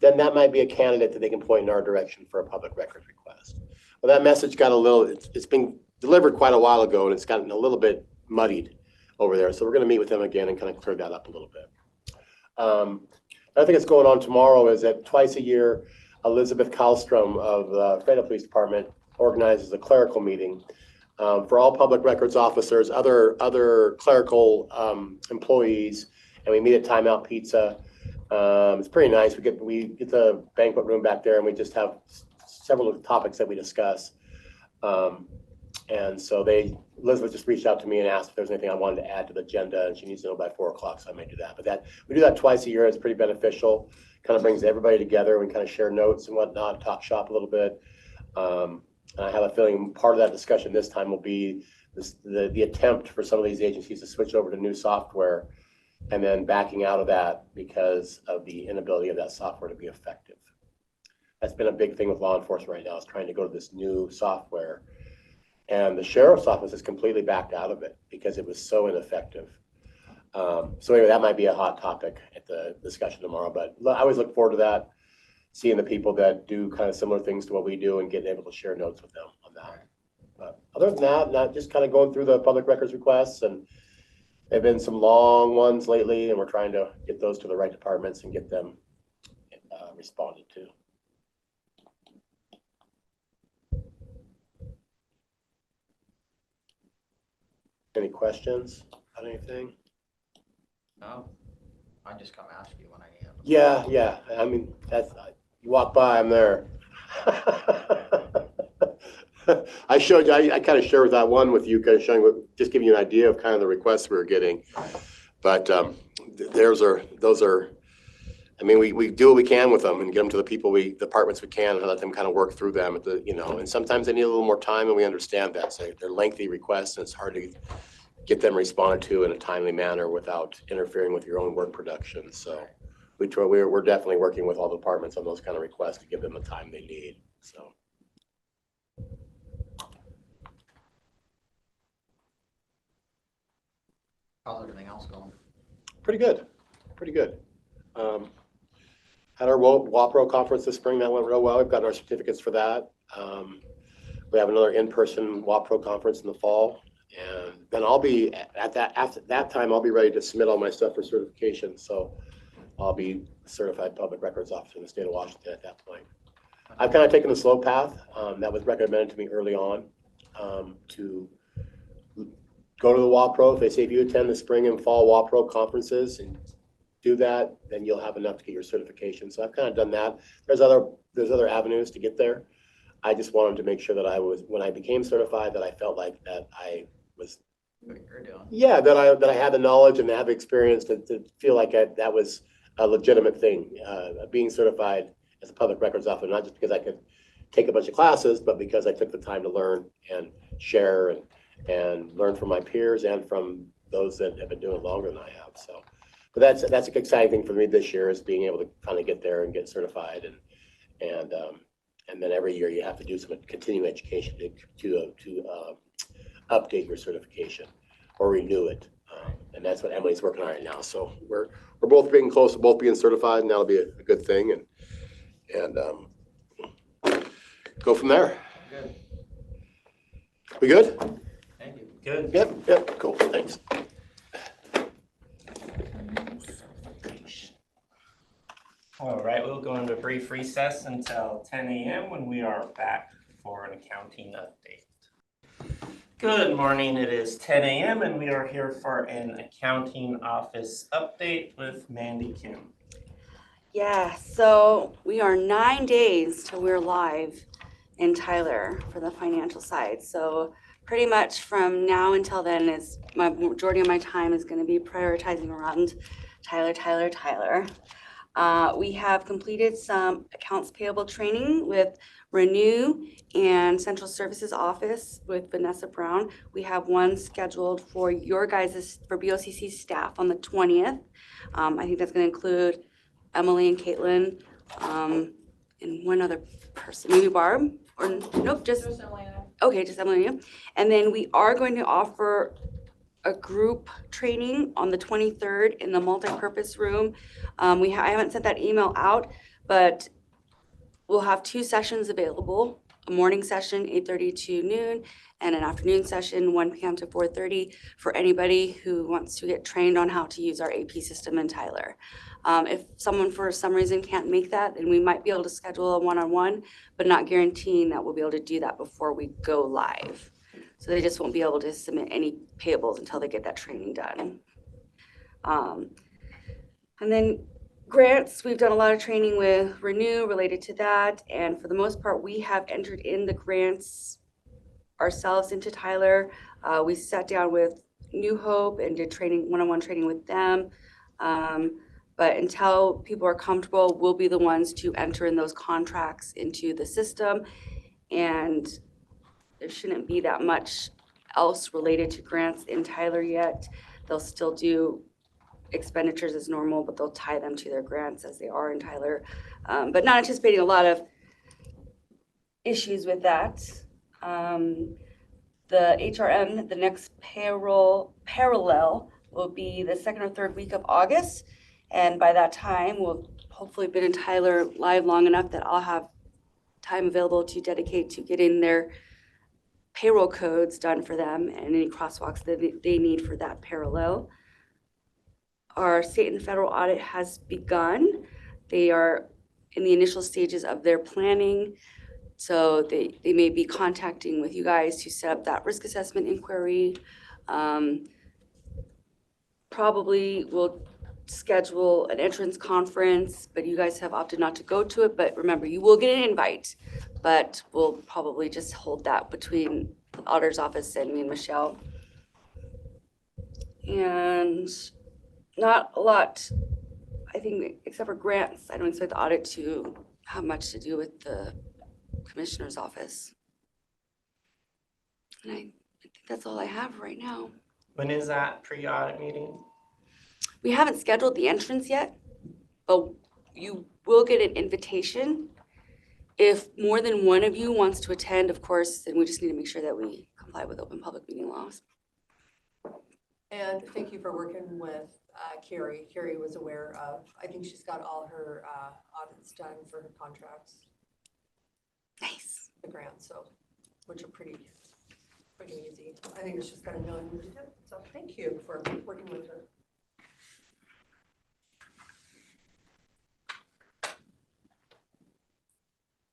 then that might be a candidate that they can point in our direction for a public records request. Well, that message got it's been delivered quite a while ago and it's gotten a little bit muddied over there. So we're going to meet with them again and kind of clear that up a little bit. I think it's going on tomorrow is that twice a year, Elizabeth Kallstrom of the Fresno Police Department organizes a clerical meeting for all public records officers, other clerical employees, and we meet at Timeout Pizza. It's pretty nice. We get the banquet room back there, and we just have several of the topics that we discuss. And so Elizabeth just reached out to me and asked if there's anything I wanted to add to the agenda, and she needs to know by 4 o'clock, so I may do that. But we do that twice a year. It's pretty beneficial. Kind of brings everybody together. We kind of share notes and whatnot, talk shop a little bit. And I have a feeling part of that discussion this time will be the attempt for some of these agencies to switch over to new software and then backing out of that because of the inability of that software to be effective. That's been a big thing with law enforcement right now, is trying to go to this new software. And the sheriff's office is completely backed out of it because it was so ineffective. So anyway, that might be a hot topic at the discussion tomorrow, but I always look forward to that, seeing the people that do kind of similar things to what we do and getting able to share notes with them on that. But other than that, not just kind of going through the public records requests, and there've been some long ones lately, and we're trying to get those to the right departments and get them responded to. Any questions on anything? No, I just come ask you when I need them. Yeah. I mean, that's, you walk by, I'm there. I showed you, I kind of shared that one with you, kind of showing, just giving you an idea of kind of the requests we were getting. But those are, I mean, we do what we can with them and get them to the people departments we can, and let them kind of work through them and sometimes they need a little more time, and we understand that. So they're lengthy requests, and it's hard to get them responded to in a timely manner without interfering with your own work production. So we're definitely working with all the departments on those kind of requests to give them the time they need, so. How's everything else going? Pretty good. Had our WAPRO conference this spring, that went real well. We've got our certificates for that. We have another in-person WAPRO conference in the fall. And then I'll be after that time, I'll be ready to submit all my stuff for certification. So I'll be certified public records officer in the state of Washington at that point. I've kind of taken the slow path. That was recommended to me early on, to go to the WAPRO. If they say if you attend the spring and fall WAPRO conferences and do that, then you'll have enough to get your certification. So I've kind of done that. There's other avenues to get there. I just wanted to make sure that when I became certified, that I felt like that I was, What you're doing. yeah, that I had the knowledge and have experience to feel like that was a legitimate thing, being certified as a public records officer, not just because I could take a bunch of classes, but because I took the time to learn and share and learn from my peers and from those that have been doing it longer than I have. So, but that's an exciting thing for me this year, is being able to kind of get there and get certified, and then every year you have to do some continuing education to update your certification or renew it, and that's what Emily's working on right now. So we're both being close to both being certified, and that'll be a good thing, and go from there. Good. We good? Thank you. Good. Yep, cool, thanks. All right, we'll go into a brief recess until 10 a.m. when we are back for an accounting update. Good morning, it is 10 a.m. and we are here for an accounting office update with Mandy Kim. Yeah, so we are 9 days till we're live in Tyler for the financial side. So pretty much from now until then is my majority of my time is going to be prioritizing around Tyler. We have completed some accounts payable training with Renew and Central Services Office with Vanessa Brown. We have one scheduled for your guys' for BOCC staff on the 20th. I think that's going to include Emily and Caitlin, and one other person, maybe Barb, or nope, just okay, just Emily and you. And then we are going to offer a group training on the 23rd in the multipurpose room. I haven't sent that email out, but we'll have 2 sessions available, a morning session, 8:30 to noon, and an afternoon session, 1 p.m. to 4:30, for anybody who wants to get trained on how to use our AP system in Tyler. If someone for some reason can't make that, then we might be able to schedule a one-on-one, but not guaranteeing that we'll be able to do that before we go live. So they just won't be able to submit any payables until they get that training done. And then grants, we've done a lot of training with Renew related to that. And for the most part, we have entered in the grants ourselves into Tyler. We sat down with New Hope and did training, one-on-one training with them. But until people are comfortable, we'll be the ones to enter in those contracts into the system. And there shouldn't be that much else related to grants in Tyler yet. They'll still do expenditures as normal, but they'll tie them to their grants as they are in Tyler. But not anticipating a lot of issues with that. The HRM, the next parallel will be the second or third week of August. And by that time, we'll hopefully been in Tyler live long enough that I'll have time available to dedicate to getting their payroll codes done for them and any crosswalks that they need for that parallel. Our state and federal audit has begun. They are in the initial stages of their planning. So they may be contacting with you guys to set up that risk assessment inquiry. Probably will schedule an entrance conference, but you guys have opted not to go to it. But remember, you will get an invite, but we'll probably just hold that between the auditor's office and me and Michelle. And not a lot, I think, except for grants. I don't expect the audit to have much to do with the commissioner's office. And I think that's all I have right now. When is that pre-audit meeting? We haven't scheduled the entrance yet, but you will get an invitation. If more than one of you wants to attend, of course, then we just need to make sure that we comply with open public meeting laws. And thank you for working with Carrie. Carrie was aware of, I think she's got all her audits done for her contracts, Nice. the grants, so, which are pretty easy. I think it's just kind of knowing what to do. So thank you for working with her.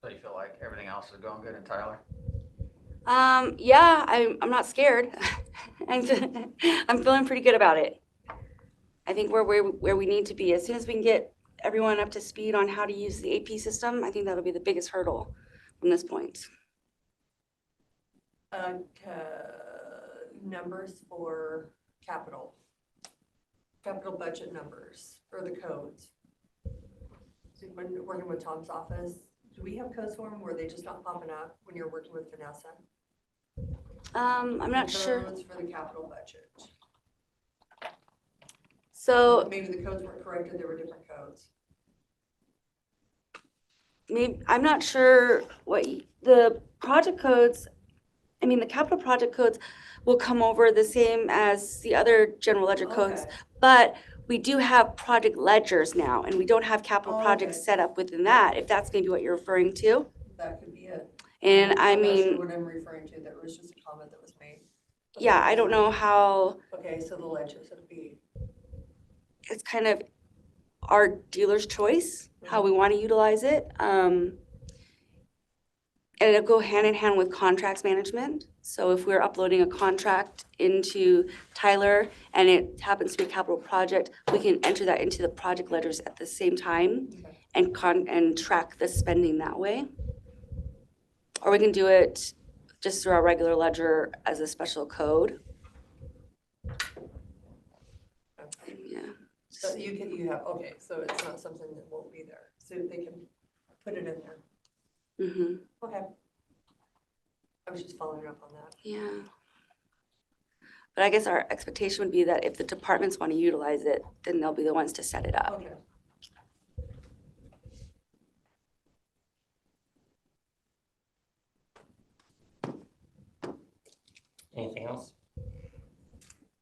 So you feel like everything else is going good in Tyler? Yeah, I'm not scared. I'm feeling pretty good about it. I think we're where we need to be. As soon as we can get everyone up to speed on how to use the AP system, I think that'll be the biggest hurdle from this point. Numbers for capital budget numbers or the codes. So when working with Tom's office, do we have codes for them where they just not popping up when you're working with Vanessa? I'm not sure. Codes for the capital budget. So Maybe the codes weren't corrected, there were different codes. maybe, I'm not sure what the project codes, I mean, the capital project codes will come over the same as the other general ledger codes, Okay. but we do have project ledgers now, and we don't have capital Oh, projects okay. set up within that, if that's maybe what you're referring to. That could be it. And I I'm not sure mean, what I'm referring to, that was just a comment that was made. yeah, I don't know how, Okay, so the ledgers would be, it's kind of our dealer's choice, how we want to utilize it. And it'll go hand in hand with contracts management. So if we're uploading a contract into Tyler and it happens to be a capital project, we can enter that into the project ledgers at the same time and track the spending that way. Or we can do it just through our regular ledger as a special code. Yeah. so you have, okay, so it's not something that won't be there, so they can put it in there. Mm-hmm. Okay. I was just following up on that. Yeah. But I guess our expectation would be that if the departments want to utilize it, then they'll be the ones to set it up. Okay. Anything else?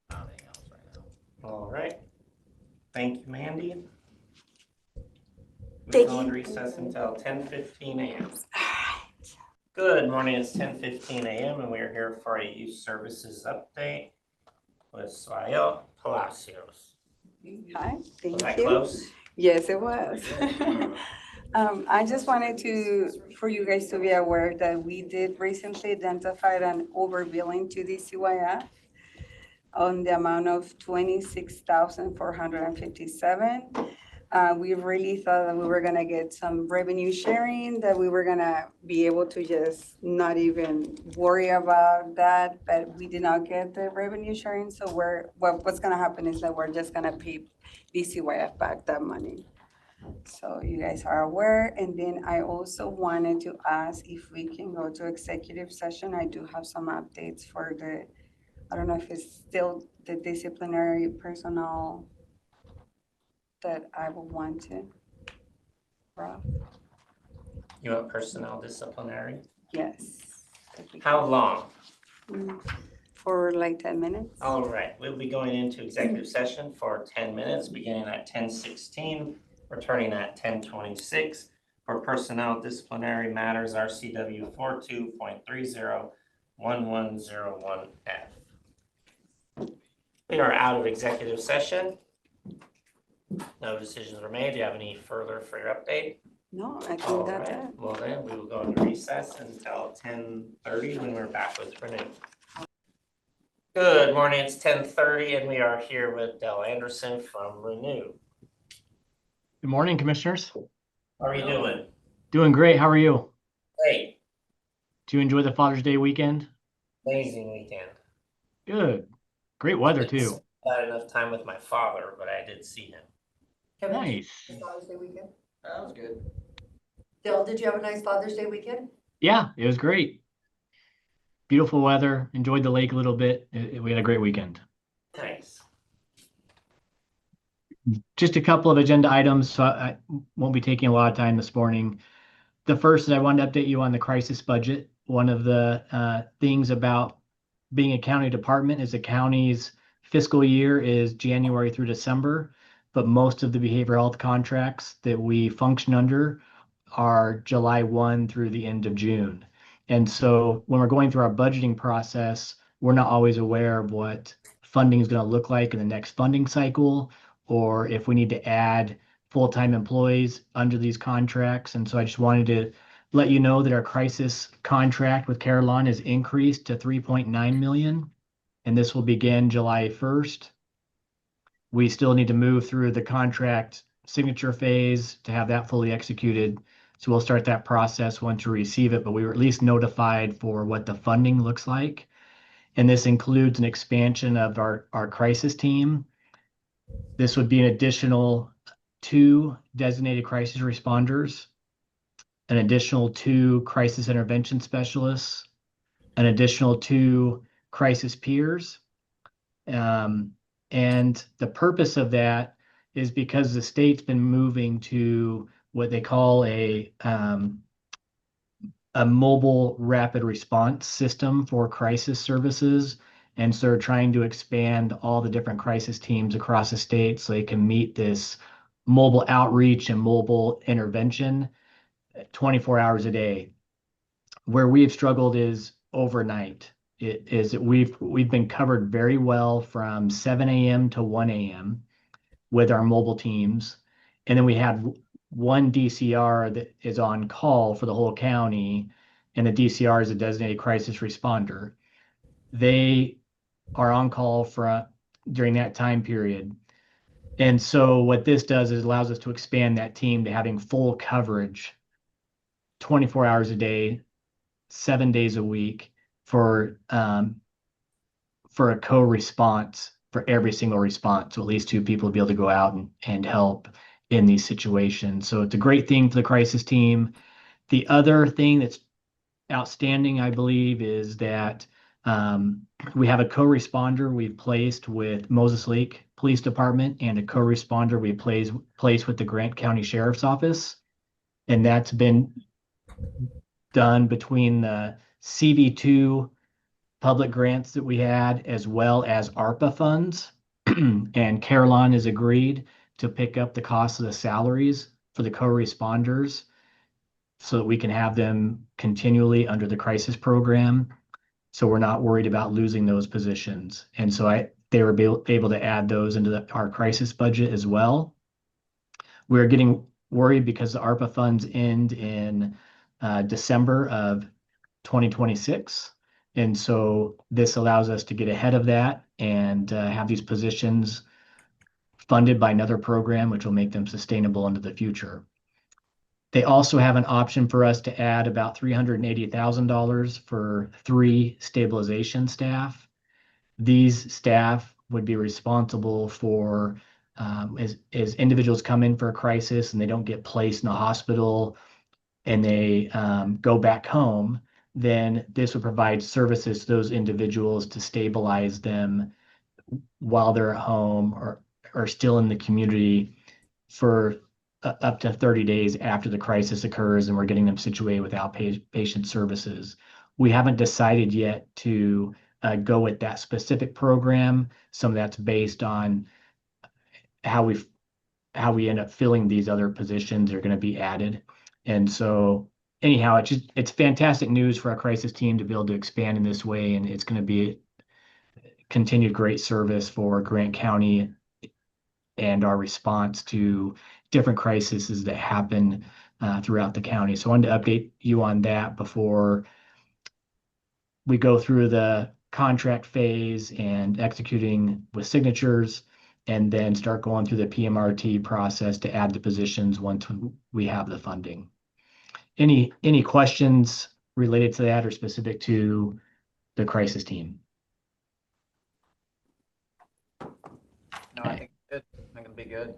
Nothing else right now. All right. Thank you, Mandy. Thank We're going to you. recess until 10:15 a.m. All right. Good morning, it's 10:15 a.m. and we are here for a youth services update with Swael Palacios. Hi, Was thank that you. close? Yes, it was. I just wanted for you guys to be aware that we did recently identify an overbilling to the CYF on the amount of $26,457. We really thought that we were gonna get some revenue sharing, that we were gonna be able to just not even worry about that, but we did not get the revenue sharing. So what's gonna happen is that we're just gonna pay DCYF back that money. So you guys are aware. And then I also wanted to ask if we can go to executive session. I do have some updates for I don't know if it's still the disciplinary personnel that I would want to. Rob? You want personnel disciplinary? Yes. How long? for like 10 minutes. All right, we'll be going into executive session for 10 minutes, beginning at 10:16, returning at 10:26 for personnel disciplinary matters, RCW 42.301101F. We are out of executive session. No decisions were made. Do you have any further for your update? No, I think All that's right, it. well then, we will go into recess until 10:30 when we're back with Renew. Good morning, it's 10:30 and we are here with Del Anderson from Renew. Good morning, commissioners. How are you doing? Doing great. How are you? Great, Did you enjoy the Father's Day weekend? amazing weekend. Good. Great weather too. I had enough time with my father, but I did see him. Kevin, Nice. Father's Day weekend? That was good. Dale, did you have a nice Father's Day weekend? Yeah, it was great. Beautiful weather. Enjoyed the lake a little bit. We had a great weekend. Nice. Just a couple of agenda items, so I won't be taking a lot of time this morning. The first is I wanted to update you on the crisis budget. One of the things about being a county department is the county's fiscal year is January through December, but most of the behavioral health contracts that we function under are July 1 through the end of June. And so when we're going through our budgeting process, we're not always aware of what funding is going to look like in the next funding cycle, or if we need to add full-time employees under these contracts. And so I just wanted to let you know that our crisis contract with Carolyn is increased to 3.9 million, and this will begin July 1st. We still need to move through the contract signature phase to have that fully executed. So we'll start that process once we receive it, but we were at least notified for what the funding looks like. And this includes an expansion of our crisis team. This would be an additional 2 designated crisis responders, an additional 2 crisis intervention specialists, an additional 2 crisis peers. And the purpose of that is because the state's been moving to what they call a mobile rapid response system for crisis services. And so they're trying to expand all the different crisis teams across the state so they can meet this mobile outreach and mobile intervention 24 hours a day. Where we've struggled is overnight. It is that we've been covered very well from 7 a.m. to 1 a.m. with our mobile teams. And then we have one DCR that is on call for the whole county, and the DCR is a designated crisis responder. They are on call during that time period. And so what this does is allows us to expand that team to having full coverage 24 hours a day, 7 days a week for a co-response for every single response. So at least 2 people to be able to go out and help in these situations. So it's a great thing for the crisis team. The other thing that's outstanding, I believe, is that we have a co-responder we've placed with Moses Lake Police Department and a co-responder we placed with the Grant County Sheriff's Office. And that's been done between the CV2 public grants that we had as well as ARPA funds. And Carolyn has agreed to pick up the cost of the salaries for the co-responders so that we can have them continually under the crisis program. So we're not worried about losing those positions. And so they were able to add those into our crisis budget as well. We're getting worried because the ARPA funds end in December of 2026. And so this allows us to get ahead of that and have these positions funded by another program, which will make them sustainable into the future. They also have an option for us to add about $380,000 for 3 stabilization staff. These staff would be responsible for as individuals come in for a crisis and they don't get placed in a hospital and they go back home, then this would provide services to those individuals to stabilize them while they're at home or still in the community for up to 30 days after the crisis occurs and we're getting them situated with outpatient services. We haven't decided yet to go with that specific program. Some of that's based on how we end up filling these other positions are going to be added. And so anyhow, it's fantastic news for our crisis team to be able to expand in this way, and it's going to be continued great service for Grant County and our response to different crises that happen throughout the county. So I wanted to update you on that before we go through the contract phase and executing with signatures, and then start going through the PMRT process to add the positions once we have the funding. Any questions related to that or specific to the crisis team? No, I think good. I think it'll be good.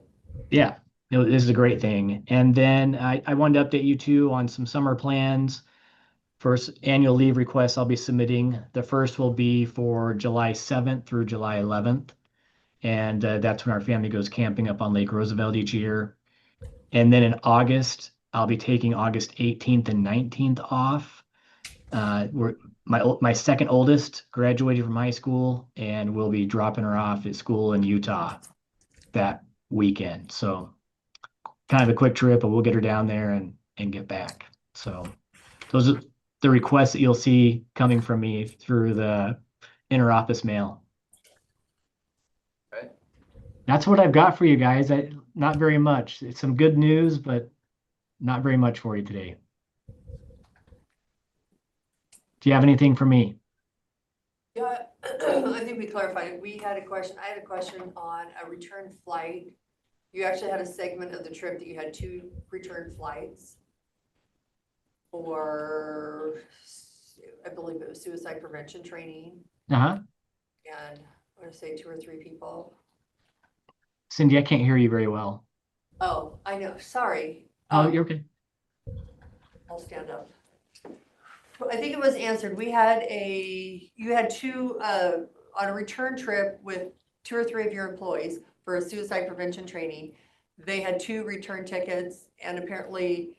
Yeah, this is a great thing. And then I wanted to update you too on some summer plans. First annual leave requests I'll be submitting. The first will be for July 7th through July 11th. And that's when our family goes camping up on Lake Roosevelt each year. And then in August, I'll be taking August 18th and 19th off. My second oldest graduated from high school, and we'll be dropping her off at school in Utah that weekend. So kind of a quick trip, but we'll get her down there and get back. So those are the requests that you'll see coming from me through the inter-office mail. Okay. That's what I've got for you guys. Not very much. It's some good news, but not very much for you today. Do you have anything for me? Yeah, I think we clarified. We had a question, I had a question on a return flight. You actually had a segment of the trip that you had 2 return flights for, I believe it was suicide prevention training. Uh-huh. And I want to say 2 or 3 people. Cindy, I can't hear you very well. Oh, I know, sorry. Oh, you're okay. I'll stand up. I think it was answered. You had 2, on a return trip with 2 or 3 of your employees for a suicide prevention training. They had 2 return tickets, and apparently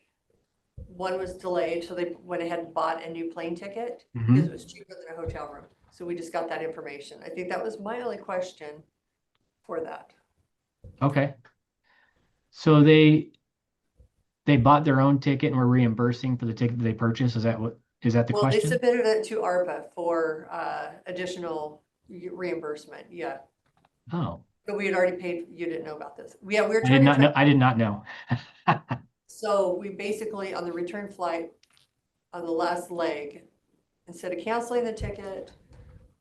one was delayed, so they went ahead and bought a new plane ticket because it was cheaper than a hotel room. So we just got that information. I think that was my only question for that. Okay. So they bought their own ticket and were reimbursing for the ticket that they purchased. Is that the Well, they question? submitted it to ARPA for additional reimbursement, yeah. Oh, But we had already paid, you didn't know about this. Yeah, we were I did trying to not know. track. I did not know. So we basically, on the return flight, on the last leg, instead of canceling the ticket,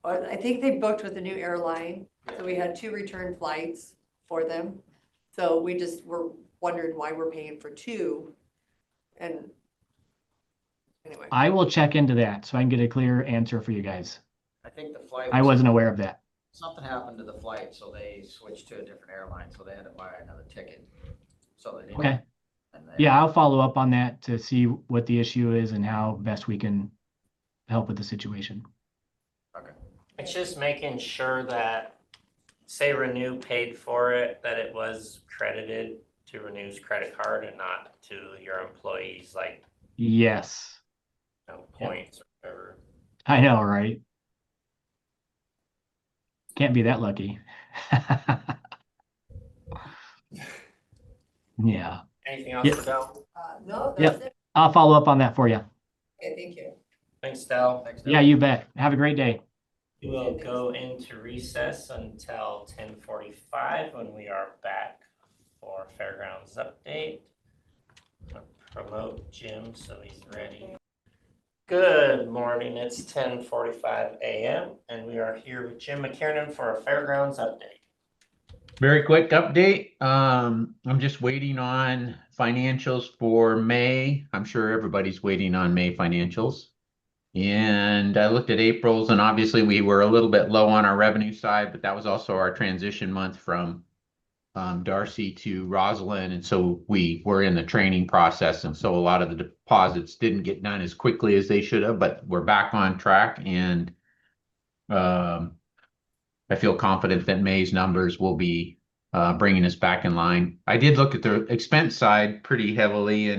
I think they booked with a new airline. So we had 2 return flights for them. So we just were wondering why we're paying for 2. And anyway, I will check into that so I can get a clear answer for you guys. I think the flight. I wasn't aware of that. Something happened to the flight, so they switched to a different airline, so they had to buy another ticket. So they didn't. Okay. And Yeah, I'll follow up on that to see what the issue is and how best we can help with the situation. Okay. It's just making sure that, say Renew paid for it, that it was credited to Renew's credit card and not to your employees, like, Yes, points or whatever. I know, right? Can't be that lucky. Yeah. Anything else Yep. for Del? no, Yep. that's it. I'll follow up on that for you. Okay, thank you. Thanks, Del. Thanks, Yeah, Dale. you bet. Have a great day. We will go into recess until 10:45 when we are back for Fairgrounds update. I'll promote Jim so he's ready. Good morning, it's 10:45 a.m. and we are here with Jim McKiernan for a Fairgrounds update. Very quick update. I'm just waiting on financials for May. I'm sure everybody's waiting on May financials. And I looked at April's, and obviously we were a little bit low on our revenue side, but that was also our transition month from Darcy to Rosalind. And so we were in the training process. And so a lot of the deposits didn't get done as quickly as they should have, but we're back on track. And I feel confident that May's numbers will be bringing us back in line. I did look at the expense side pretty heavily,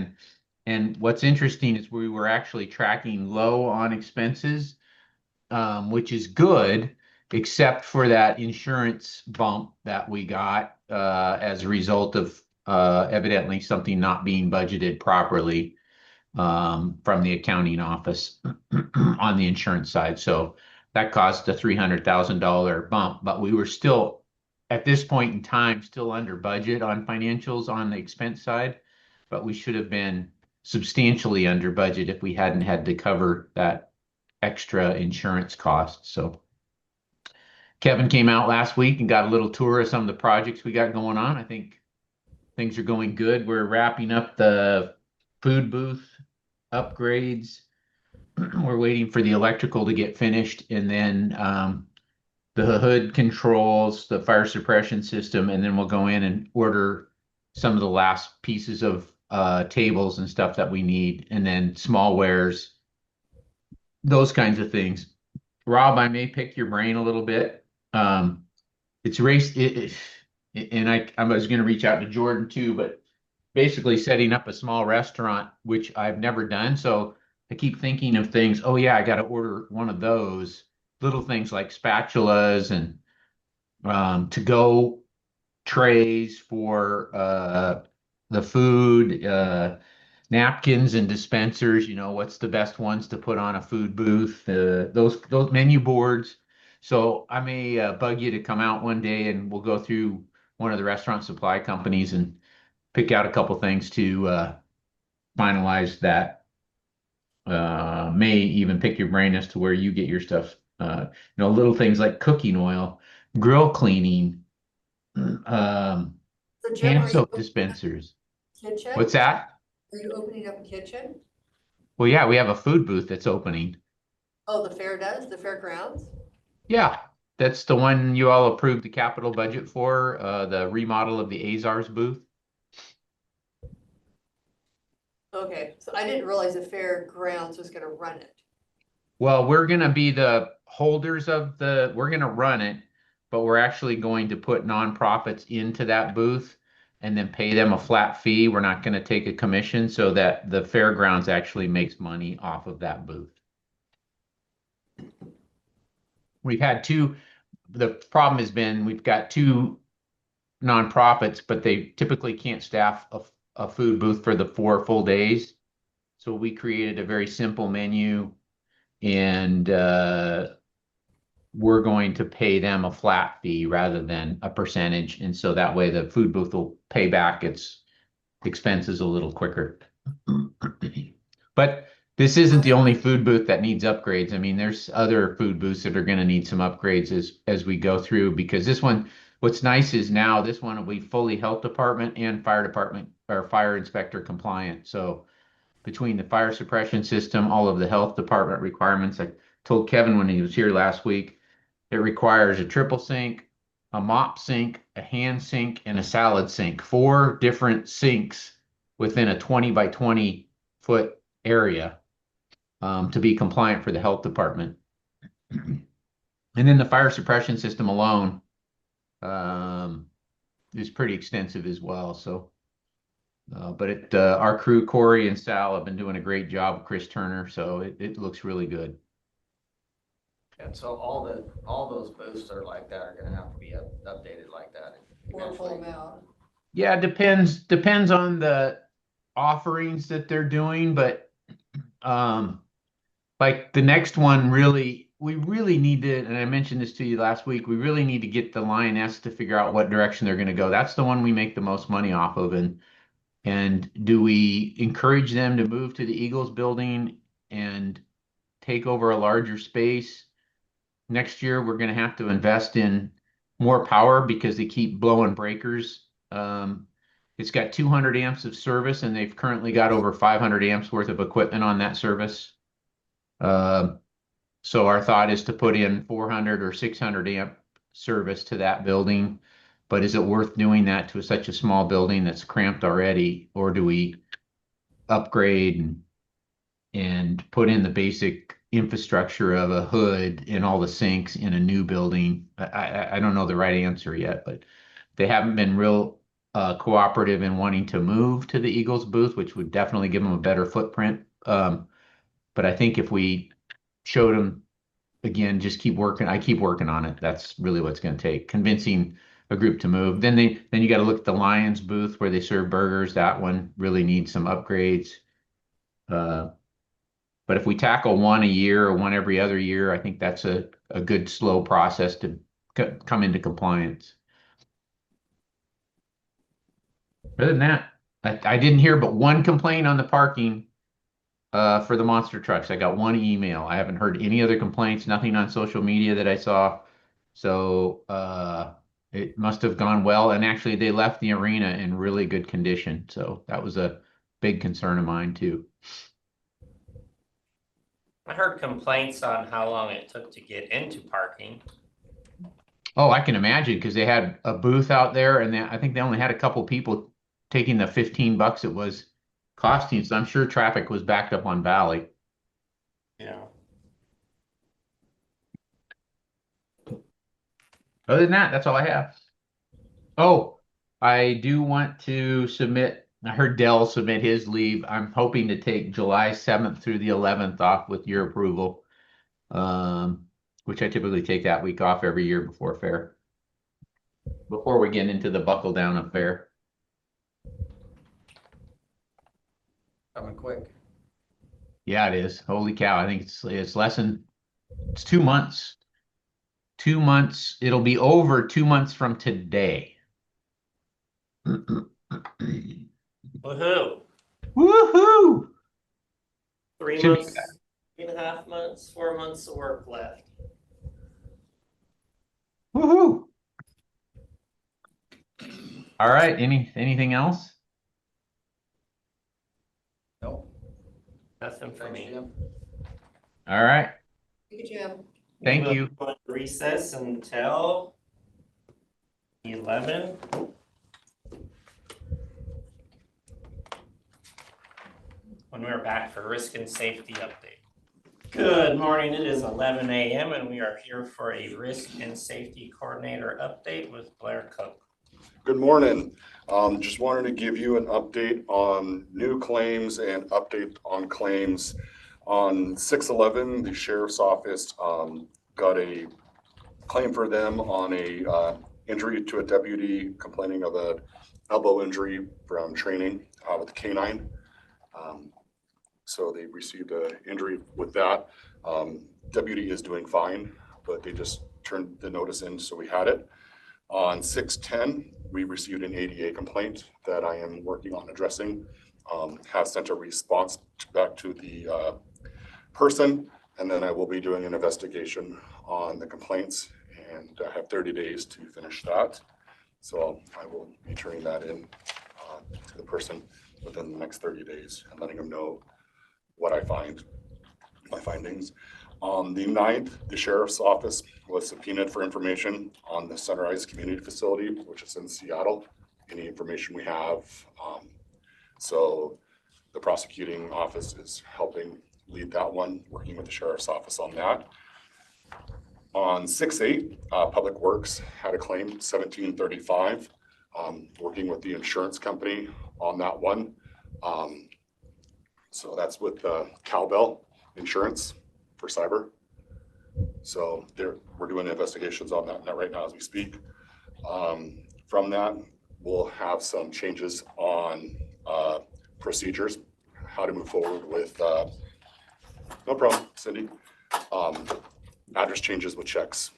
and what's interesting is we were actually tracking low on expenses, which is good, except for that insurance bump that we got as a result of evidently something not being budgeted properly from the accounting office on the insurance side. So that caused a $300,000 bump, but we were still, at this point in time, still under budget on financials on the expense side, but we should have been substantially under budget if we hadn't had to cover that extra insurance cost. So Kevin came out last week and got a little tour of some of the projects we got going on. I think things are going good. We're wrapping up the food booth upgrades. We're waiting for the electrical to get finished, and then the hood controls, the fire suppression system, and then we'll go in and order some of the last pieces of tables and stuff that we need, and then small wares, those kinds of things. Rob, I may pick your brain a little bit. It's race, and I was going to reach out to Jordan too, but basically setting up a small restaurant, which I've never done. So I keep thinking of things. Oh yeah, I got to order one of those little things like spatulas and to-go trays for the food, napkins and dispensers. You know, what's the best ones to put on a food booth? Those menu boards. So I may bug you to come out one day and we'll go through one of the restaurant supply companies and pick out a couple things to finalize that. May even pick your brain as to where you get your stuff. Little things like cooking oil, grill cleaning, So Jim, hand are you soap opening dispensers. a kitchen? What's that? Are you opening up a kitchen? Well, yeah, we have a food booth that's opening. Oh, the fair does, the fairgrounds? Yeah, that's the one you all approved the capital budget for, the remodel of the Azars booth. Okay, so I didn't realize the fairgrounds was gonna run it. Well, we're gonna be the holders of we're gonna run it, but we're actually going to put nonprofits into that booth and then pay them a flat fee. We're not gonna take a commission so that the fairgrounds actually makes money off of that booth. We've had the problem has been we've got two nonprofits, but they typically can't staff a food booth for the 4 full days. So we created a very simple menu and we're going to pay them a flat fee rather than a percentage. And so that way the food booth will pay back its expenses a little quicker. But this isn't the only food booth that needs upgrades. I mean, there's other food booths that are going to need some upgrades as we go through, because this one, what's nice is now this one will be fully health department and fire department or fire inspector compliant. So between the fire suppression system, all of the health department requirements, I told Kevin when he was here last week, it requires a triple sink, a mop sink, a hand sink, and a salad sink. 4 different sinks within a 20 by 20 foot area to be compliant for the health department. And then the fire suppression system alone is pretty extensive as well. So, but our crew, Corey and Sal, have been doing a great job, Chris Turner. So it looks really good. And so all those booths are like that are gonna have to be updated like that Or pull eventually. them out. Yeah, depends on the offerings that they're doing, but like the next one we really need to, and I mentioned this to you last week, we really need to get the Lioness to figure out what direction they're going to go. That's the one we make the most money off of. And do we encourage them to move to the Eagles building and take over a larger space? Next year, we're going to have to invest in more power because they keep blowing breakers. It's got 200 amps of service, and they've currently got over 500 amps worth of equipment on that service. So our thought is to put in 400 or 600 amp service to that building. But is it worth doing that to such a small building that's cramped already? Or do we upgrade and put in the basic infrastructure of a hood and all the sinks in a new building? I don't know the right answer yet, but they haven't been real cooperative in wanting to move to the Eagles booth, which would definitely give them a better footprint. But I think if we showed them again, just keep working. I keep working on it. That's really what's going to take, convincing a group to move. Then you got to look at the Lions booth where they serve burgers. That one really needs some upgrades. But if we tackle one a year or one every other year, I think that's a good slow process to come into compliance. Other than that, I didn't hear but one complaint on the parking for the monster trucks. I got one email. I haven't heard any other complaints, nothing on social media that I saw. So it must have gone well. And actually, they left the arena in really good condition. So that was a big concern of mine too. I heard complaints on how long it took to get into parking. Oh, I can imagine because they had a booth out there, and I think they only had a couple people taking the $15 it was costing. So I'm sure traffic was backed up on Valley. Yeah. Other than that, that's all I have. Oh, I do want to submit. I heard Dell submit his leave. I'm hoping to take July 7th through the 11th off with your approval, which I typically take that week off every year before fair. Before we get into the buckle down of fair. Coming quick. Yeah, it is. Holy cow. I think it's less than, it's 2 months. 2 months. It'll be over 2 months from today. Woohoo! Woohoo! 3 Should be months, 3.5 months, 4 months of work left. Woohoo! All right. Anything else? Nope. Nothing for Thanks, me. Jim. All right. Thank you, Jim. Thank you. We'll recess until 11. When we're back for risk and safety update. Good morning, it is 11 a.m. and we are here for a risk and safety coordinator update with Blair Cook. Good morning. Just wanted to give you an update on new claims and update on claims. On 6/11, the sheriff's office got a claim for them on a injury to a deputy complaining of a elbow injury from training with the canine. So they received an injury with that. Deputy is doing fine, but they just turned the notice in, so we had it. On 6/10, we received an ADA complaint that I am working on addressing. Have sent a response back to the person, and then I will be doing an investigation on the complaints, and I have 30 days to finish that. So I will be turning that in to the person within the next 30 days and letting them know what I find, my findings. On the 9th, the sheriff's office was subpoenaed for information on the Sunrise Community Facility, which is in Seattle. Any information we have. So the prosecuting office is helping lead that one, working with the sheriff's office on that. On 6/8, Public Works had a claim, 1735, working with the insurance company on that one. So that's with Cowbell Insurance for cyber. So we're doing investigations on that right now as we speak. From that, we'll have some changes on procedures, how to move forward with, no problem, Cindy, address changes with checks.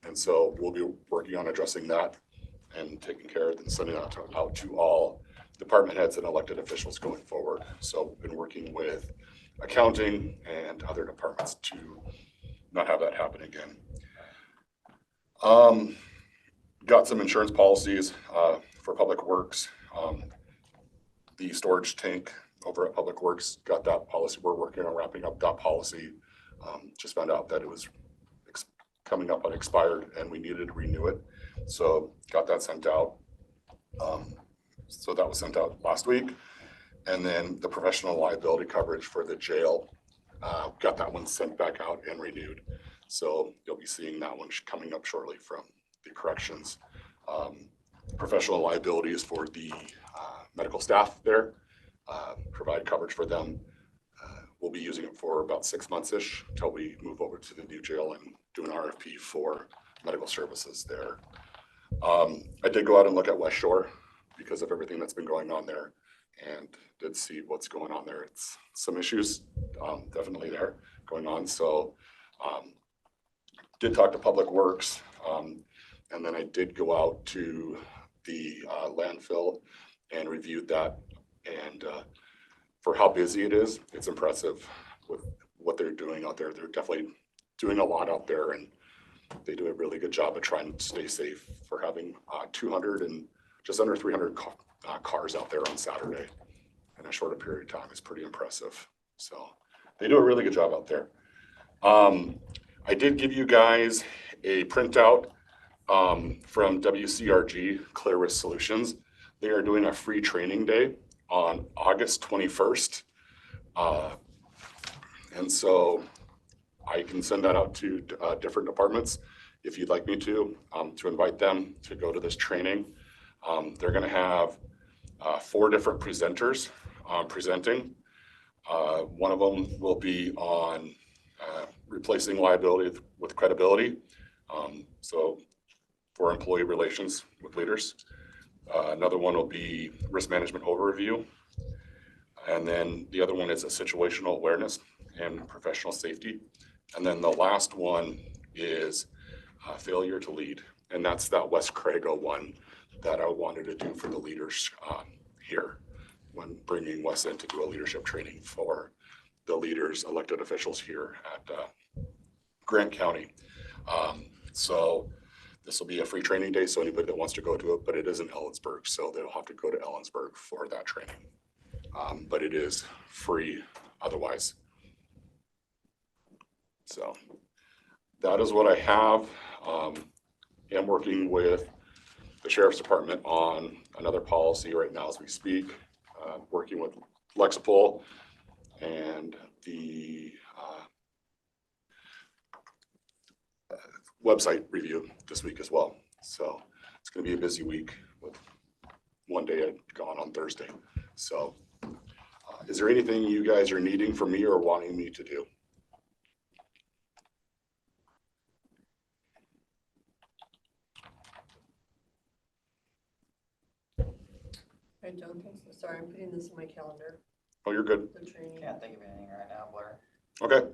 And so we'll be working on addressing that and taking care of it and sending out to all department heads and elected officials going forward. So we've been working with accounting and other departments to not have that happen again. Got some insurance policies for Public Works. The storage tank over at Public Works got that policy. We're working on wrapping up that policy. Just found out that it was coming up on expired and we needed to renew it. So got that sent out. So that was sent out last week. And then the professional liability coverage for the jail, got that one sent back out and renewed. So you'll be seeing that one coming up shortly from the corrections. Professional liability is for the medical staff there, provide coverage for them. we'll be using it for about 6 months-ish until we move over to the new jail and do an RFP for medical services there. I did go out and look at West Shore because of everything that's been going on there and did see what's going on there. It's some issues definitely there going on. So did talk to Public Works, and then I did go out to the landfill and reviewed that. And for how busy it is, it's impressive with what they're doing out there. They're definitely doing a lot out there, and they do a really good job of trying to stay safe for having 200 and just under 300 cars out there on Saturday in a shorter period of time. It's pretty impressive. So they do a really good job out there. I did give you guys a printout from WCRG, Clear Risk Solutions. They are doing a free training day on August 21st. And so I can send that out to different departments if you'd like me to invite them to go to this training. They're gonna have 4 different presenters presenting. One of them will be on replacing liability with credibility. So for employee relations with leaders. Another one will be risk management overview. And then the other one is a situational awareness and professional safety. And then the last one is failure to lead. And that's that West Crago one that I wanted to do for the leaders here when bringing Wes in to do a leadership training for the leaders, elected officials here at Grant County. So this will be a free training day, so anybody that wants to go to it, but it is in Ellensburg, so they'll have to go to Ellensburg for that training. But it is free otherwise. So that is what I have. I'm working with the Sheriff's Department on another policy right now as we speak, working with Lexipol and the website review this week as well. So it's going to be a busy week with one day gone on Thursday. So is there anything you guys are needing from me or wanting me to do? I don't think so. Sorry, I'm putting this in my calendar, Oh, you're good. the training. Can't think of anything right now, Blair. Okay.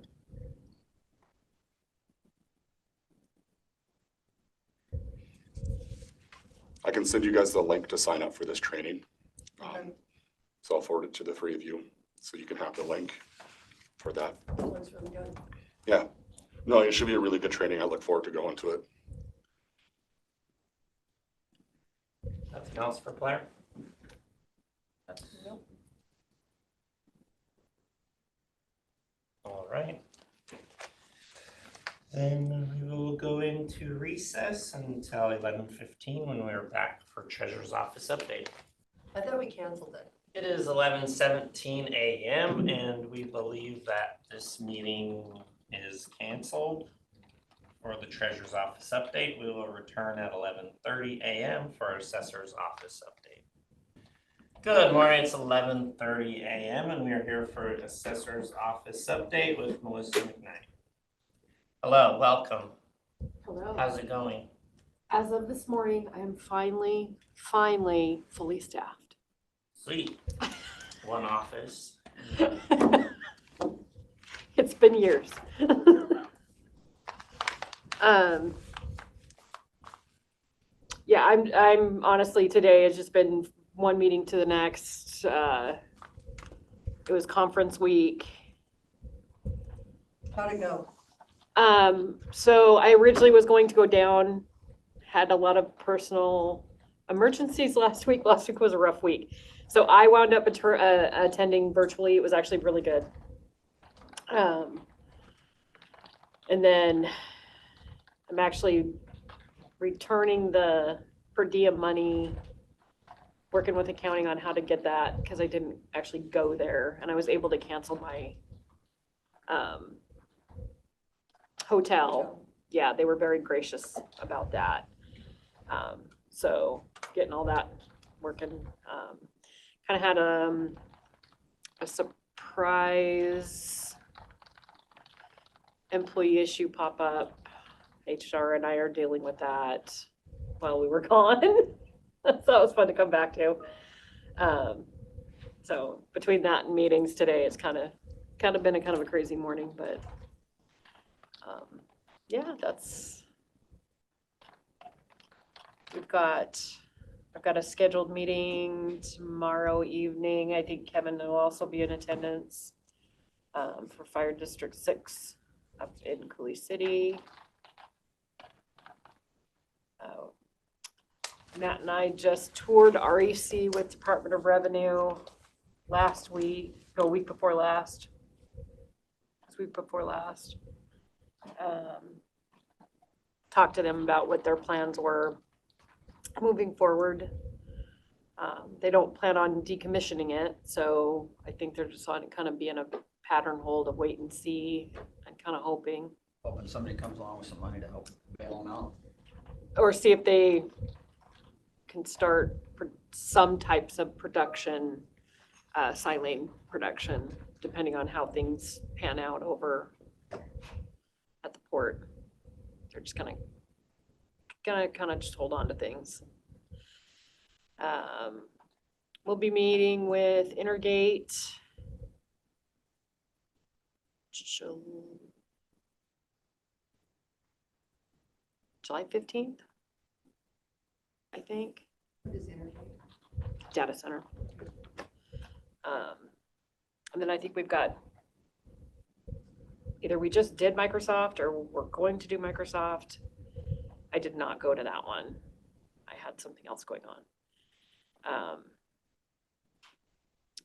I can send you guys the link to sign up for this training. Okay. So I'll forward it to the 3 of you so you can have the link for that. Looks really good. Yeah. No, it should be a really good training. I look forward to going to it. Nothing else for Blair? Nope. All right. Then we will go into recess until 11:15 when we're back for Treasurer's Office update. I thought we canceled it. It is 11:17 a.m. and we believe that this meeting is canceled for the Treasurer's Office update. We will return at 11:30 a.m. for our Assessor's Office update. Good morning, it's 11:30 a.m. and we are here for Assessor's Office update with Melissa McKnight. Hello, welcome. Hello. How's it going? As of this morning, I am finally fully staffed. Sweet. One office. It's been years. Yeah, I'm honestly, today has just been one meeting to the next. It was conference week. How'd it go? So I originally was going to go down, had a lot of personal emergencies last week. Last week was a rough week. So I wound up attending virtually. It was actually really good. And then I'm actually returning the per diem money, working with accounting on how to get that because I didn't actually go there and I was able to cancel my hotel. Yeah, they were very gracious about that. So getting all that working. Kind of had a enterprise employee issue pop up. HR and I are dealing with that while we were gone. So that was fun to come back to. So between that and meetings today, it's kind of been a kind of a crazy morning, but yeah, I've got a scheduled meeting tomorrow evening. I think Kevin will also be in attendance for Fire District 6 up in Cooley City. Matt and I just toured REC with Department of Revenue week before last. Talked to them about what their plans were moving forward. They don't plan on decommissioning it, so I think they're just on kind of being a pattern hold of wait and see and kind of hoping. Hoping somebody comes along with some money to help bail them out. Or see if they can start some types of production, silane production, depending on how things pan out over at the port. They're just gonna just hold on to things. We'll be meeting with Intergate July 15th, I think. What is Intergate? Data center. And then I think we've got, either we just did Microsoft or we're going to do Microsoft. I did not go to that one. I had something else going on.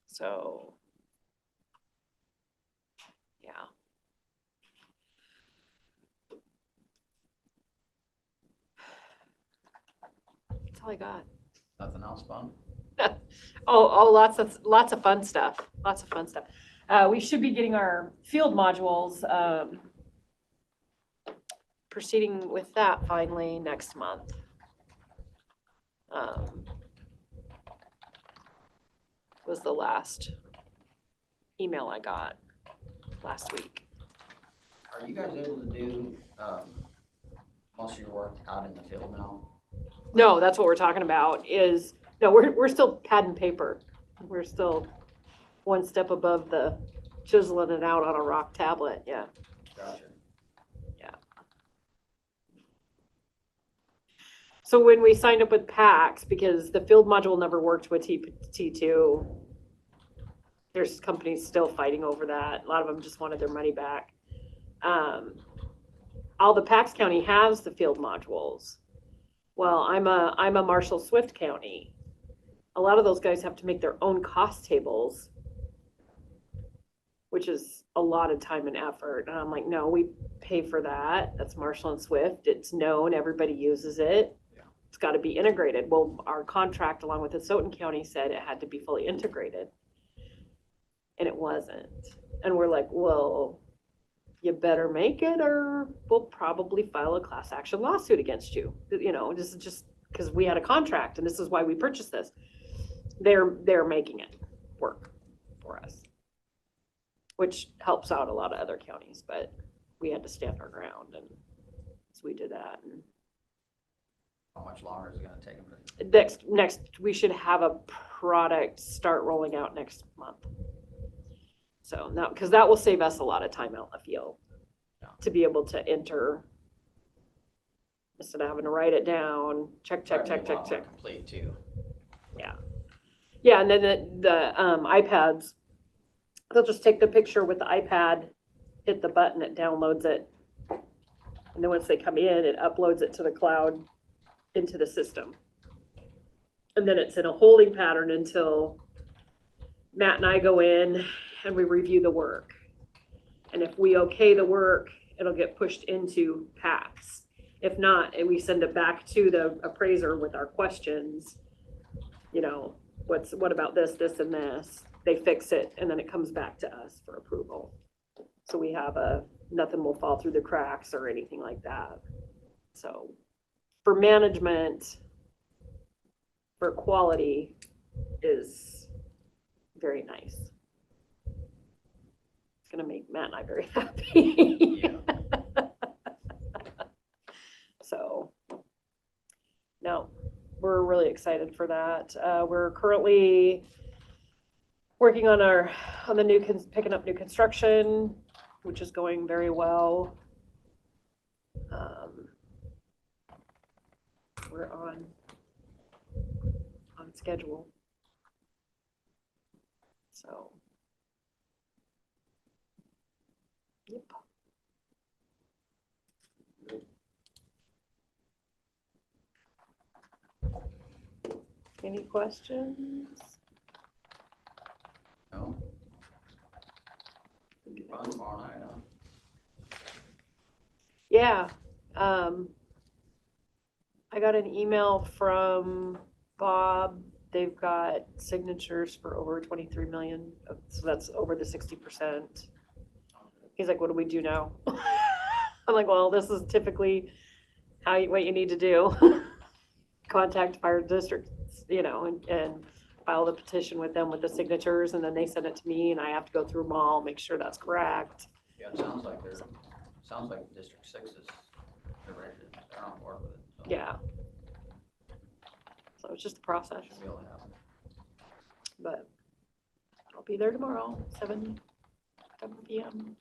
So, yeah. That's all I got. Nothing else fun? Lots of fun stuff. We should be getting our field modules, proceeding with that finally next month. Was the last email I got last week. Are you guys able to do most of your work out in the field now? No, that's what we're talking about we're still pad and paper. We're still one step above the chiseling it out on a rock tablet. Yeah. Gotcha. Yeah. So when we signed up with PAX, because the field module never worked with T2, there's companies still fighting over that. A lot of them just wanted their money back. All the PAX County has the field modules. Well, I'm a Marshall Swift County. A lot of those guys have to make their own cost tables, which is a lot of time and effort. And I'm like, no, we pay for that. That's Marshall and Swift. It's known, everybody uses it. Yeah. It's got to be integrated. Well, our contract along with the Soton County said it had to be fully integrated. And it wasn't. And we're like, well, you better make it or we'll probably file a class action lawsuit against you. This is just because we had a contract and this is why we purchased this. They're making it work for us, which helps out a lot of other counties, but we had to stand our ground, and so we did that. And how much longer is it going to take them? Next, we should have a product start rolling out next month. So now, because that will save us a lot of time out in the field to be able to enter instead of having to write it down, check. Complete too. Yeah, and then the iPads, they'll just take the picture with the iPad, hit the button, it downloads it. And then once they come in, it uploads it to the cloud into the system. And then it's in a holding pattern until Matt and I go in and we review the work. And if we okay the work, it'll get pushed into PAX. If not, and we send it back to the appraiser with our questions, what about this, and this? They fix it, and then it comes back to us for approval. So we have nothing will fall through the cracks or anything like that. So for management, for quality is very nice. gonna make Matt and I very happy. So, no, we're really excited for that. We're currently working on the new, picking up new construction, which is going very well. We're on schedule. So. Yep. Any questions? No? Fun tomorrow night, huh? Yeah. I got an email from Bob. They've got signatures for over 23 million. So that's over the 60%. He's like, what do we do now? I'm like, well, this is typically what you need to do. Contact fire districts, and file the petition with them with the signatures, and then they send it to me, and I have to go through them all, make sure that's correct. Yeah, it sounds like District 6 is, they're on board with it. So Yeah. So it's just a process, should be able to happen. but I'll be there tomorrow, 7 p.m.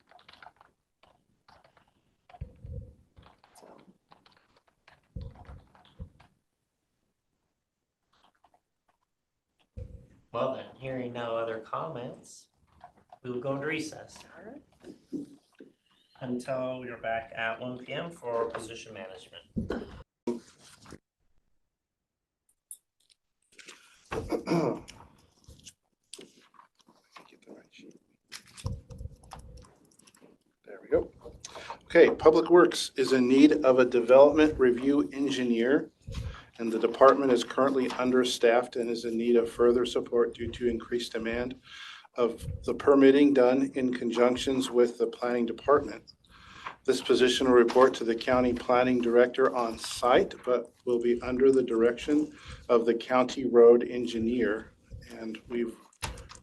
So. Well then, hearing no other comments, we will go into recess. All right. Until we're back at 1 p.m. for position management. There we go. Okay, Public Works is in need of a development review engineer, and the department is currently understaffed and is in need of further support due to increased demand of the permitting done in conjunctions with the planning department. This position will report to the county planning director on site, but will be under the direction of the county road engineer. And we've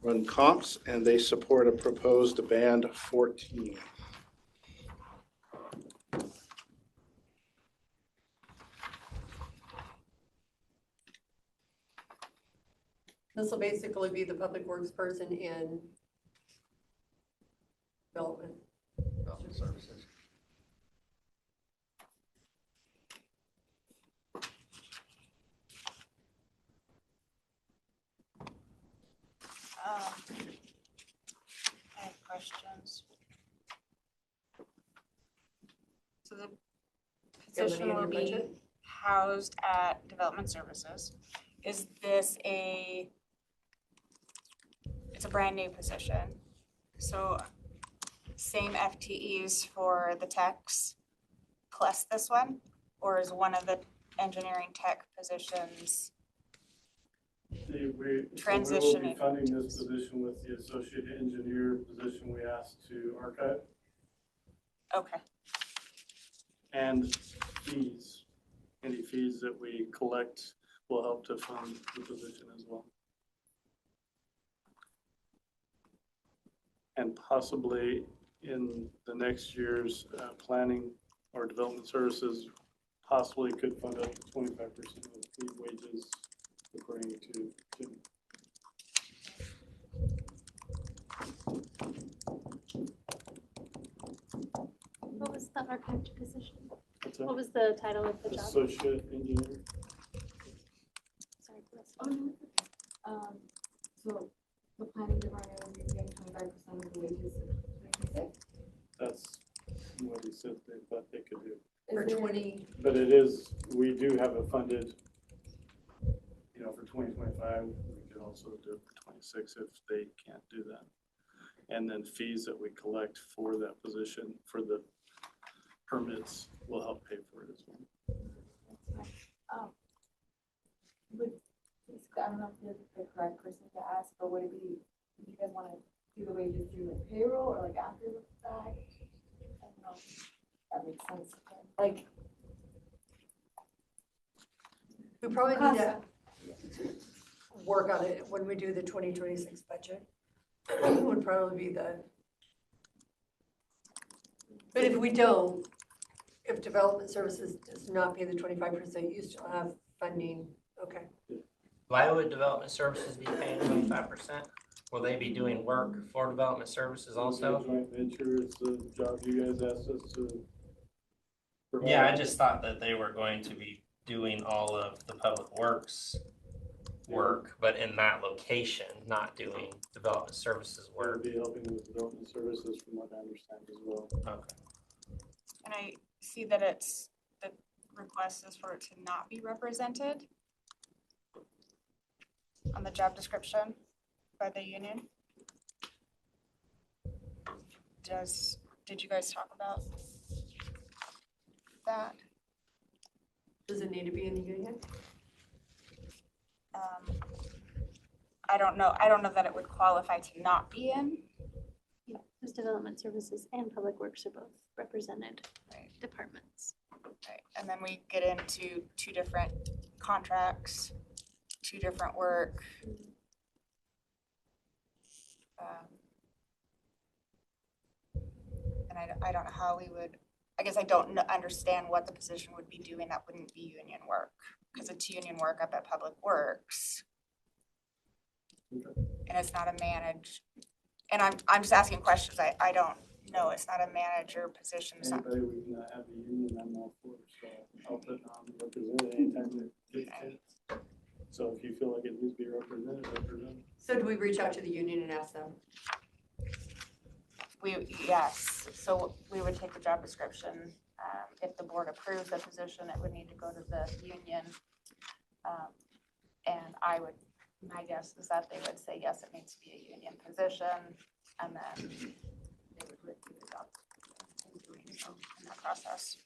run comps, and they support a proposed band 14. This will basically be the public works person in development. Development services. I have questions. So the position will be housed at Development Services. Is this it's a brand new position, so same FTEs for the techs plus this one? Or is one of the engineering tech positions transitioning? We will be funding this position with the associate engineer position we asked to archive. Okay. And fees, any fees that we collect will help to fund the position as well. And possibly in the next year's planning or development services, possibly could fund up to 25% of the wages according to Jim. What was the archived position? What's that? What was the title of the job? Associate engineer. Sorry, so the planning department will be getting 25% of the wages in 2026? That's what he said they thought they could do. For 20. But it is, we do have it funded, for 2025. We could also do it for 26 if they can't do that. And then fees that we collect for that position, for the permits, will help pay for it as well. I don't know if you're the correct person to ask, but would it be, do you guys want to do the wages through like payroll or like after the fact? I don't know if that makes sense. Like, We probably need to work on it when we do the 2026 budget. Would probably be the But if we don't, if development services does not pay the 25%, you still have funding, okay. Why would development services be paying 25%? Will they be doing work for development services also? Joint venture is the job you guys asked us to provide. Yeah, I just thought that they were going to be doing all of the public works work, but in that location, not doing development services We'll work. be helping with development services from what I understand as well. Okay. And I see that it's, the request is for it to not be represented on the job description by the union. Did you guys talk about that? Does it need to be in the union? I don't know that it would qualify to not be in. Yeah, because development services and public works are both represented departments. Right, and then we get into two different contracts, two different work. And I don't know how we would, I guess I don't understand what the position would be doing that wouldn't be union work, because it's union work up at Public Works. And it's not a manage, and I'm just asking questions, I don't know, it's not a manager position. Anybody we can have a union, I'm all for, so I'll put on represented anytime they get it. So if you feel like it needs to be represented, represent. So do we reach out to the union and ask them? Yes, so we would take the job description, if the board approves the position, it would need to go to the union. And my guess is that they would say, yes, it needs to be a union position, and then they would review the job in doing so in that process.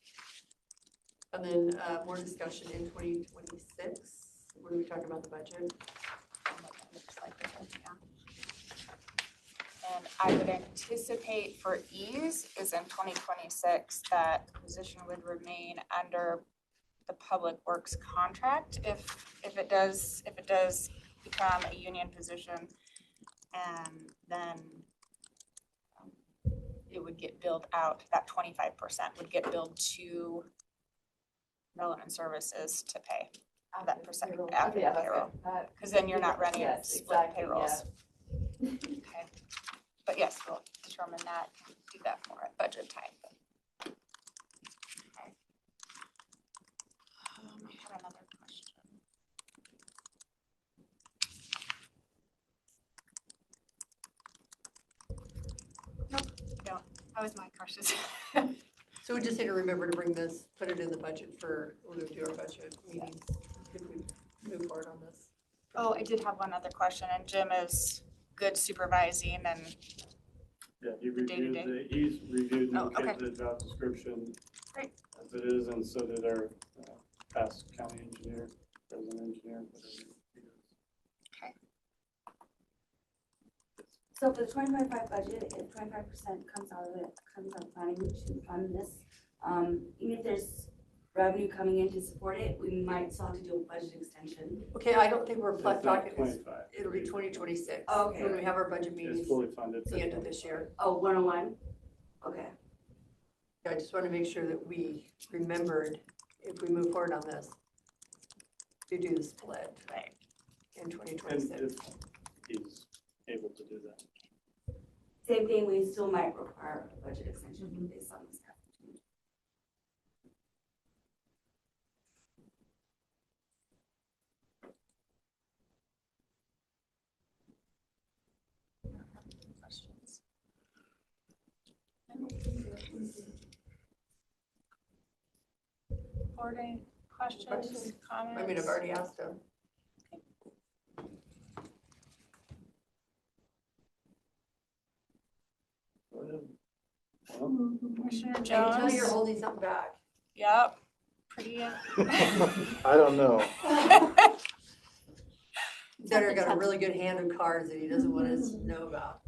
And then more discussion in 2026, when we talk about the budget. And what that looks like again, yeah. And I would anticipate for ease is in 2026 that the position would remain under the Public Works contract if it does become a union position, and then it would get billed out, that 25% would get billed to development services to pay that percent after the payroll. Because then you're not running split payrolls. Okay. But yes, we'll determine that, do that more at budget time. Okay. I had another question. Nope, don't. That was my questions. So we just need to remember to bring this, put it in the budget for, when we do our budget meetings, if we move forward on this. Oh, I did have one other question, and Jim is good supervising and Yeah, he day-to-day. reviewed, he's reviewed and Oh, okay. looked at the job description. Great. As it is, and so did our past county engineer, present engineer, whatever he is. Okay. So for the 2025 budget, if 25% comes out of it, comes out of planning to fund this, even if there's revenue coming in to support it, we might still have to do a budget extension. Okay, I don't think we're It's not talking, 25. it'll be 2026. Okay. When we have our budget meetings It's fully funded. at the end of this year. Oh, 101? Okay. I just want to make sure that we remembered, if we move forward on this, to do the split in And 2026. if he's able to do that. Same thing, we still might require a budget extension based on this. questions. Board, any questions, comments? I mean, I've already asked them. Commissioner I can tell Jones? you're holding something back. Yep, pretty. I don't know. Better got a really good hand of cards that he doesn't want us to know about.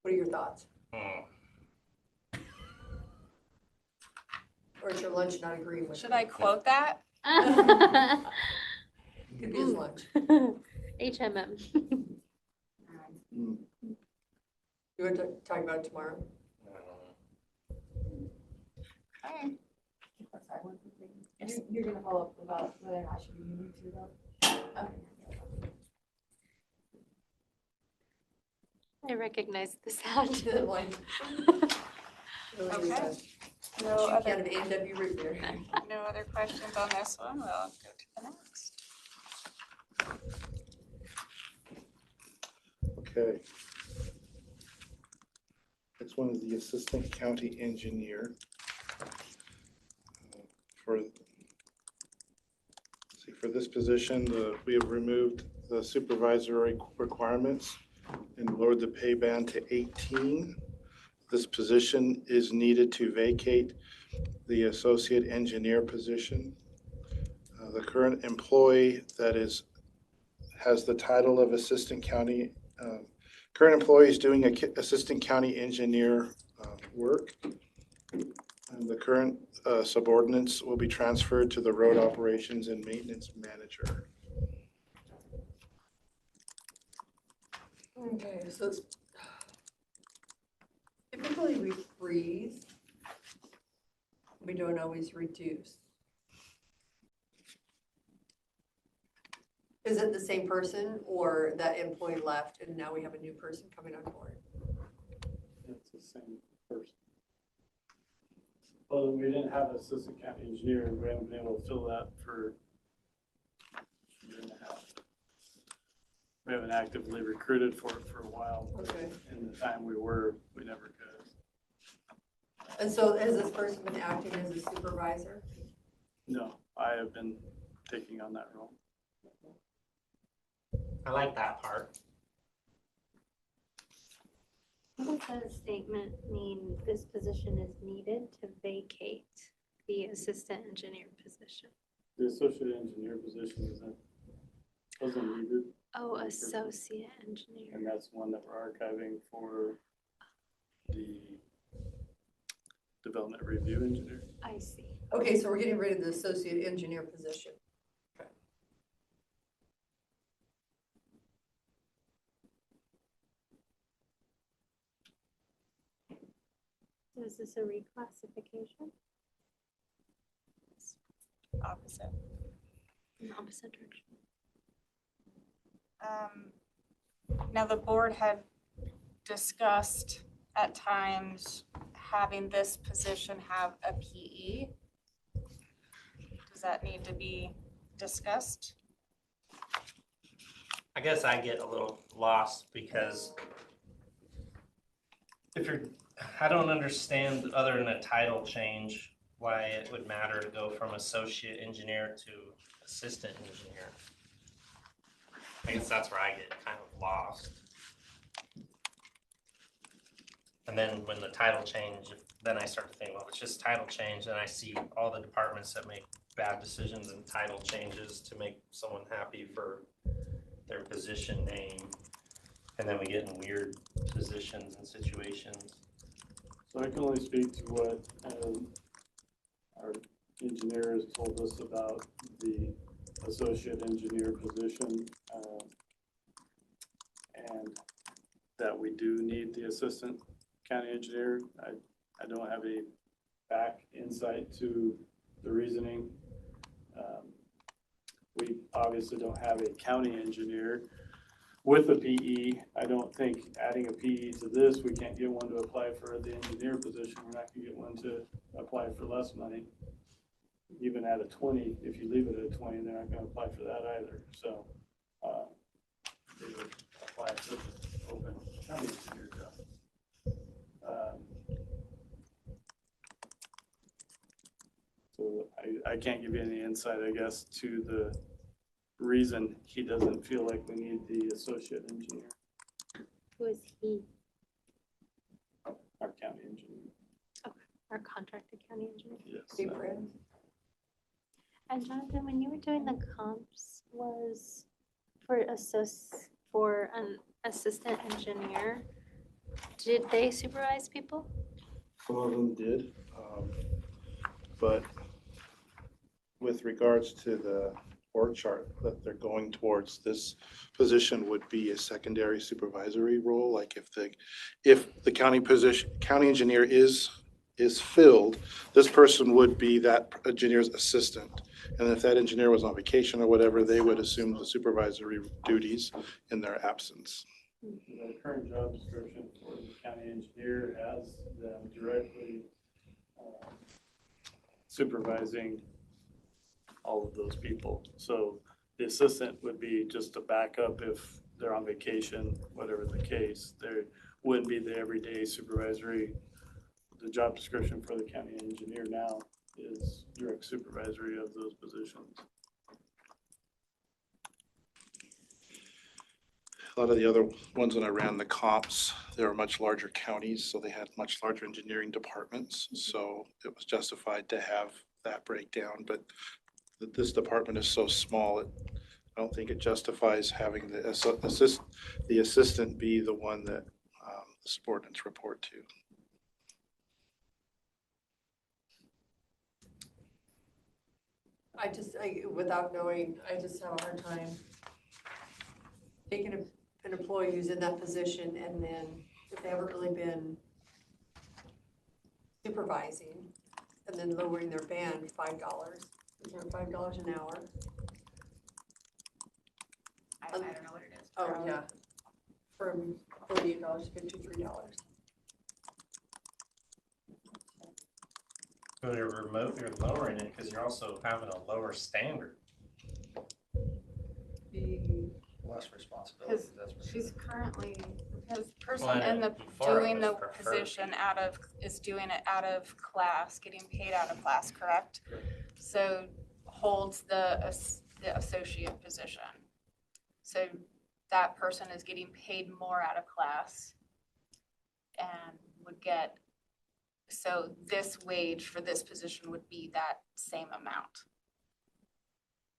What are your thoughts? Or is your lunch not agreeing with? Should I quote that? Could be his lunch. HMM. You want to talk about it tomorrow? Okay. You're gonna follow up about whether or not should be moving to though? Okay. I recognize the sound. Okay. She No other, kind of A&W root there. no other questions on this one. We'll go to the next. Okay. Next one is the assistant county engineer. For this position, we have removed the supervisory requirements and lowered the pay band to 18. This position is needed to vacate the associate engineer position. The current employee that has the title of assistant county, current employee is doing assistant county engineer work. And the current subordinates will be transferred to the road operations and maintenance manager. Okay, so typically we freeze. We don't always reduce. Is it the same person or that employee left and now we have a new person coming on board? It's the same person. Well, we didn't have an assistant county engineer, and we haven't been able to fill that for a year and a half. We haven't actively recruited for it for a while, but Okay. in the time we never could. And so has this person been acting as a supervisor? No, I have been taking on that role. I like that part. What does that statement mean, this position is needed to vacate the assistant engineer position? The associate engineer position wasn't needed. Oh, associate engineer. And that's one that we're archiving for the development review engineer. I see. Okay, so we're getting rid of the associate engineer position. So is this a reclassification? Opposite. In the opposite direction. Now, the board had discussed at times having this position have a PE. Does that need to be discussed? I guess I get a little lost because I don't understand, other than a title change, why it would matter to go from associate engineer to assistant engineer. I guess that's where I get kind of lost. And then when the title change, then I start to think, well, it's just title change, and I see all the departments that make bad decisions and title changes to make someone happy for their position name. And then we get in weird positions and situations. So I can only speak to what our engineers told us about the associate engineer position, and that we do need the assistant county engineer. I don't have any back insight to the reasoning. We obviously don't have a county engineer with a PE. I don't think adding a PE to this, we can't get one to apply for the engineer position. We're not gonna get one to apply for less money. Even at a 20, if you leave it at a 20, they're not gonna apply for that either. So they would apply for the open county engineer job. So I can't give you any insight, I guess, to the reason he doesn't feel like we need the associate engineer, Who is he? our county engineer. Okay, our contracted county engineer. Yes. And Jonathan, when you were doing the comps, was for an assistant engineer, did they supervise people? Some of them did, but with regards to org chart that they're going towards. This position would be a secondary supervisory role, like if the county engineer is filled, this person would be that engineer's assistant. And if that engineer was on vacation or whatever, they would assume the supervisory duties in their absence. The current job description for the county engineer has them directly supervising all of those people. So the assistant would be just a backup if they're on vacation, whatever the case. There wouldn't be the everyday supervisory. The job description for the county engineer now is direct supervisory of those positions. A lot of the other ones when I ran the comps, they were much larger counties, so they had much larger engineering departments. So it was justified to have that breakdown, but this department is so small, I don't think it justifies having the assistant be the one that the subordinates report to. Without knowing, I just have a hard time taking an employee who's in that position and then if they haven't really been supervising and then lowering their band $5, is there $5 an hour? I don't know what it is. Oh, yeah, from $48 to $53. But you're lowering it because you're also having a lower standard. Less responsibility, that's for sure. She's currently, the person Well, in the, before it doing was the preferred. position is doing it out of class, getting paid out of class, correct? So holds the associate position. So that person is getting paid more out of class and would get, so this wage for this position would be that same amount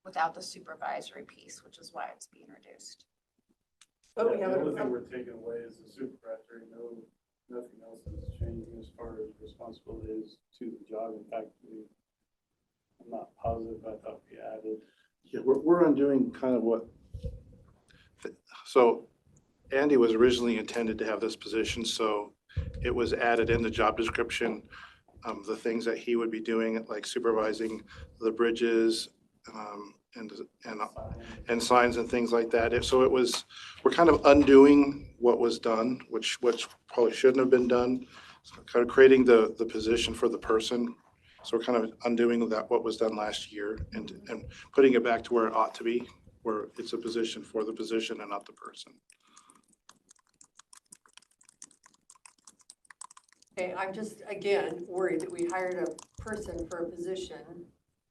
without the supervisory piece, which is why it's being reduced. But we The have only thing we're taking away is the supervisory. Nothing else is changing as far as responsibilities to the job. In fact, I'm not positive, I thought we added. Yeah, we're undoing kind of what, so Andy was originally intended to have this position, so it was added in the job description, the things that he would be doing, like supervising the bridges, and signs and things like that. So we're kind of undoing what was done, which probably shouldn't have been done. So kind of creating the position for the person. So we're kind of undoing what was done last year and putting it back to where it ought to be, where it's a position for the position and not the person. Okay, I'm just, again, worried that we hired a person for a position,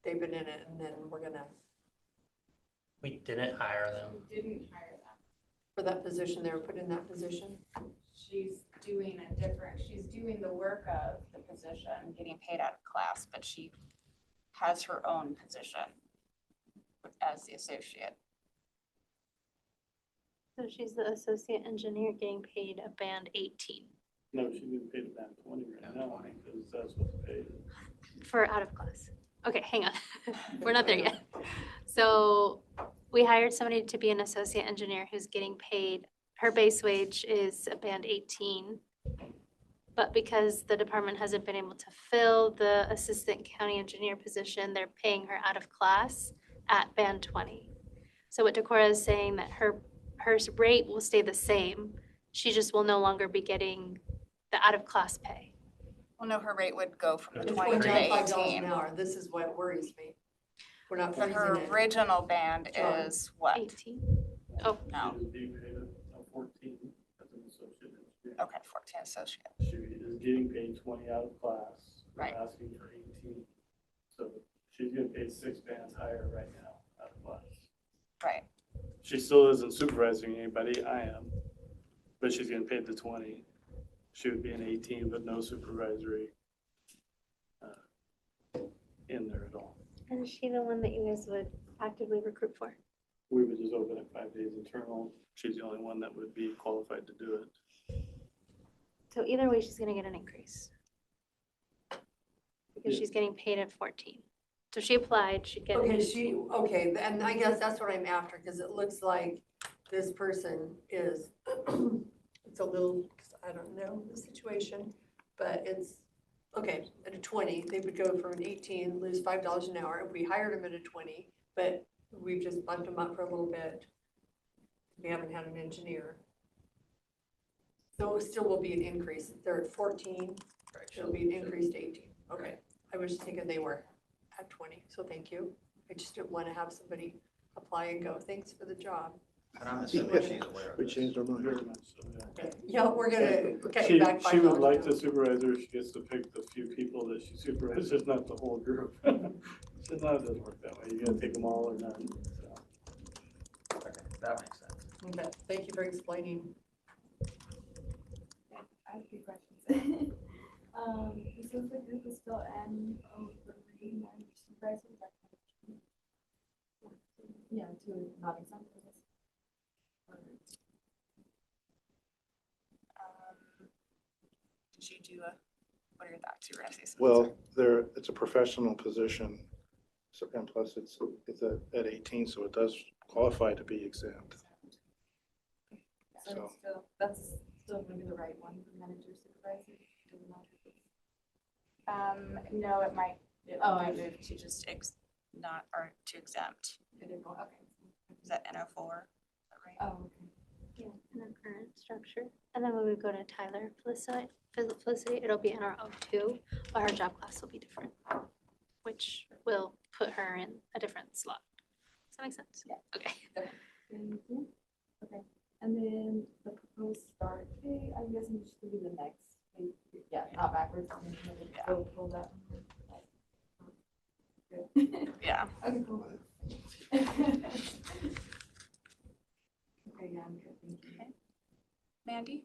they've been in it, and then we're gonna, We didn't hire them. Didn't hire them. for that position, they were put in that position. She's doing she's doing the work of the position, getting paid out of class, but she has her own position as the associate. So she's the associate engineer getting paid a band 18 No, she's getting paid about 20 right now because that's what's paid. for out of class. Okay, hang on. We're not there yet. So we hired somebody to be an associate engineer who's getting paid, her base wage is a band 18. But because the department hasn't been able to fill the assistant county engineer position, they're paying her out of class at band 20. So what Decorah is saying that her rate will stay the same. She just will no longer be getting the out of class pay. Well, no, her rate would go from the It's 20 going to down $5 18. an hour, this is what worries me. We're not But freezing her it. original band is what? 18. Oh, no. She is being paid a 14 as an associate engineer. Okay, 14 associate. She is getting paid 20 out of class. We're Right. asking for 18. So she's getting paid 6 bands higher right now out of class. Right. She still isn't supervising anybody, I am, but she's getting paid the 20. She would be an 18, but no supervisory in there at all. And is she the one that you guys would actively recruit for? We would just open it 5 days internal. She's the only one that would be qualified to do it. So either way, she's gonna get an increase. Because Yeah. she's getting paid at 14. So she applied, she get. Okay, and I guess that's what I'm after, because it looks like this person is, it's a little, I don't know the situation, but it's, okay, at a 20, they would go from an 18, lose $5 an hour. If we hired them at a 20, but we've just bumped them up for a little bit. We haven't had an engineer. So it still will be an increase. They're at 14, it'll be an increase to 18. Okay, I was thinking they were at 20, so thank you. I just didn't want to have somebody apply and go, thanks for the job. And I'm assuming she's aware of We this. changed our mind. Very much so, yeah. Yeah, we're gonna cut She, you back $5. she would like now. the supervisor, she gets to pick the few people that she supervises, not the whole group. So no, it doesn't work that way, you gotta take them all or none, so. Okay, that makes sense. Okay, thank you for explaining. I have a few questions. Since the group is still in, the reading and supervisor, yeah, to not exempt for this. Did you do what are your thoughts? You were gonna say something. Well, it's a professional position. So, and plus it's at 18, so it does qualify to be exempt. So- That's still gonna be the right one for manager supervisor? Doesn't matter if it's- No, it might Oh, I move to just not, or to exempt. Okay. Is that NO4? Is that right? Oh, okay. Yeah, in our current structure. And then when we go to Tyler Felicity, it'll be in our O2, but her job class will be different, which will put her in a different slot. Does that make sense? Yeah. Okay. Thank you. Okay, and then the proposed start date, I'm guessing it should be the next, yeah, not backwards. Go pull that. Good. Yeah. Okay, cool. Okay, yeah, I'm good, thank you. Mandy?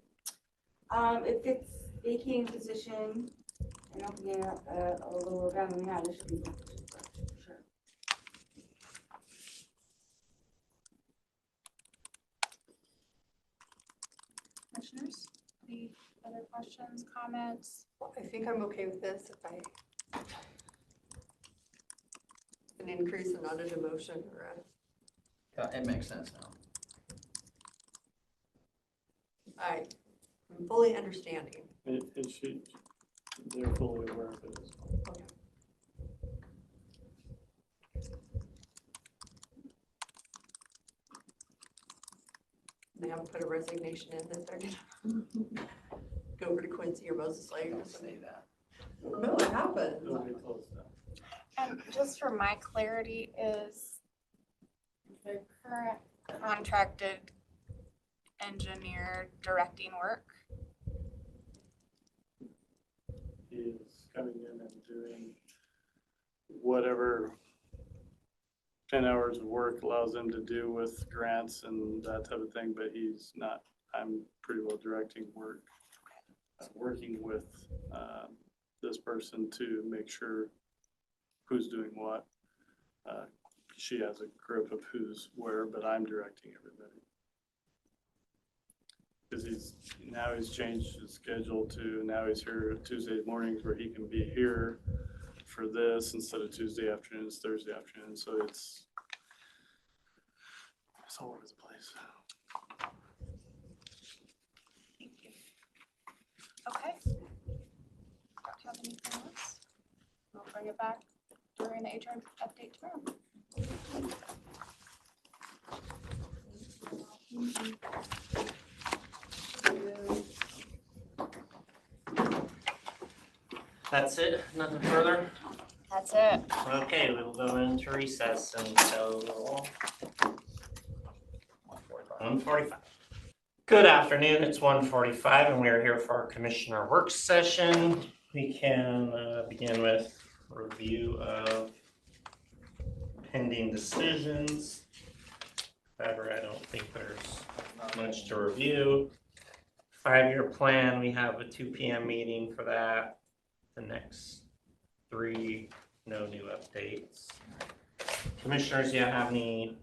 If it's vacating position, and opening up a lower ground than we have, there should be. Sure. Commissioners, any other questions, comments? I think I'm okay with this if I, an increase and not a demotion or a, It makes sense now. I'm fully understanding. And they're fully aware of it as well. Okay. They haven't put a resignation in that they're gonna go over to Quincy or Moses Lake or Don't something. say that. No, it happened. It'll be close now. And just for my clarity, is the current contracted engineer directing work? He is coming in and doing whatever 10 hours of work allows him to do with grants and that type of thing, but he's not, I'm pretty well directing work. Working with this person to make sure who's doing what. She has a grip of who's where, but I'm directing everybody. Because he's changed his schedule to, now he's here Tuesday mornings where he can be here for this instead of Tuesday afternoons, Thursday afternoons, so it's all over the place. Thank you. Okay. Don't have anything else. We'll bring it back during the HR update tomorrow. That's it, nothing further? That's it. Okay, we will go into recess until 1:45. Good afternoon, it's 1:45 and we are here for our commissioner work session. We can begin with review of pending decisions. However, I don't think there's much to review. 5-year plan, we have a 2 p.m. meeting for that. The next 3, no new updates. Commissioners, do you have any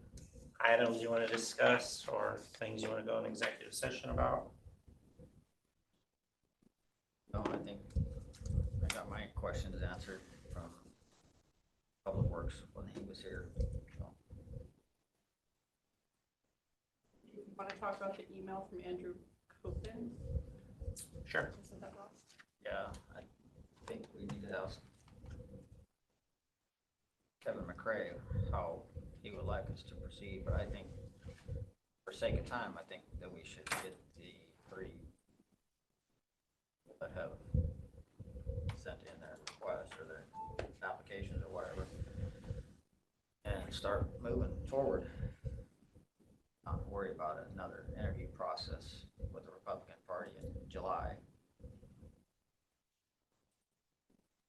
items you want to discuss or things you want to go in executive session about? No, I think I got my questions answered from Public Works. was here. So, Want to talk about the email from Andrew Copen? Sure. Isn't that wrong? yeah, I think we need to ask Kevin McCrae how he would like us to proceed, but I think for sake of time, I think that we should get the 3 that have sent in their requests or their applications or whatever, and start moving forward. Not worry about another interview process with the Republican Party in July.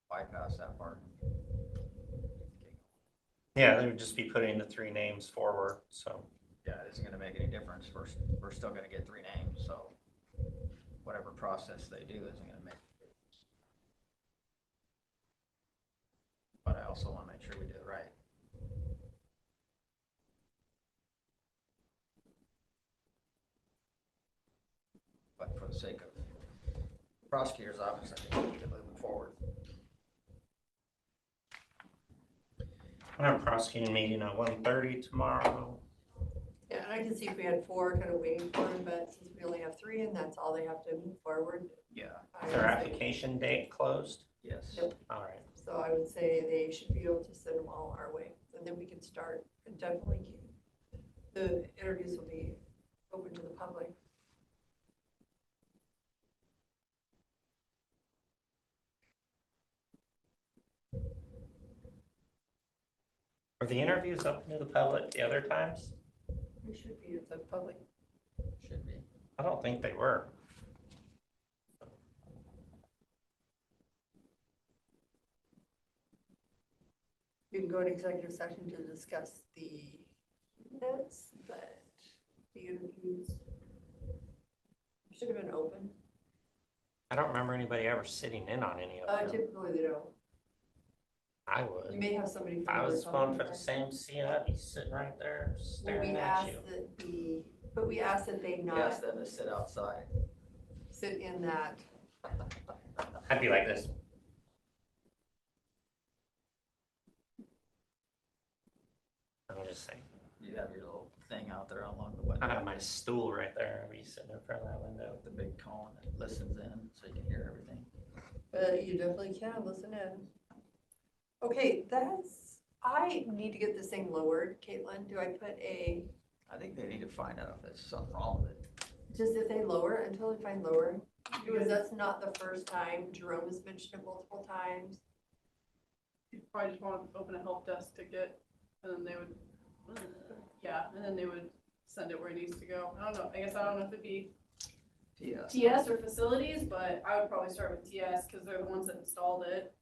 Bypass that part. Yeah, they would just be putting the 3 names forward, so. Yeah, it isn't gonna make any difference. We're still gonna get 3 names, so whatever process they do isn't gonna make a difference. But I also wanna make sure we do it right. But for the sake of the prosecutor's office, I think we need to move it forward. I have a prosecuting meeting at 1:30 tomorrow. Yeah, and I can see if we had 4 kind of waiting for them, but since we only have 3 and that's all they have to move forward. Yeah. Is their application date closed? Yes. Yep. All right. So I would say they should be able to send them all our way, and then we can start, and definitely the interviews will be open to the public. Are the interviews open to the public the other times? We should be at the public. Should be. I don't think they were. You can go to executive session to discuss the minutes, but the interviews should have been open. I don't remember anybody ever sitting in on any of them. Typically they don't. I You would. may have somebody. If I was going for the same seat, I'd be sitting right there Well, staring we at asked you. but we asked that they We not asked them to sit outside. sit in that. I'd be like this. I'm just saying. You have your little thing out there along the window. I have my stool right there. I'd be sitting in front of that window. The big cone that listens in so you can hear everything. But you definitely can listen in. Okay, I need to get this thing lowered. Caitlin, do I put I think they need to find out if there's something wrong with it. just if they lower it until they find lower? Because that's not the first time. Jerome has mentioned it multiple times. You probably just want to open a help desk ticket, and then they would, and then they would send it where it needs to go. I don't know, I guess I don't know if it'd be TS. TS or facilities, but I would probably start with TS, because they're the ones that installed it.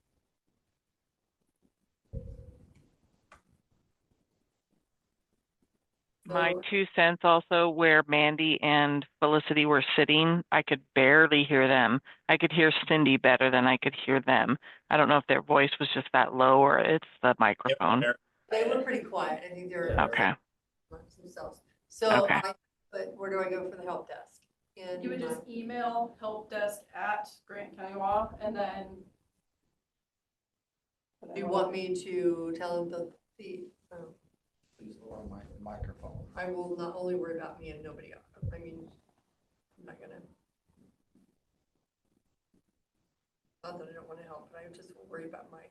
My 2 cents also, where Mandy and Felicity were sitting, I could barely hear them. I could hear Cindy better than I could hear them. I don't know if their voice was just that low or it's the microphone. They were pretty quiet. I think they were. Okay. amongst themselves. So Okay. but where do I go for the help desk? You would just email helpdesk@grantcountylaw, and then. Do you want me to tell them Please lower my microphone. I will not only worry about me and nobody else. I mean, I'm not gonna. Not that I don't want to help, but I just will worry about my.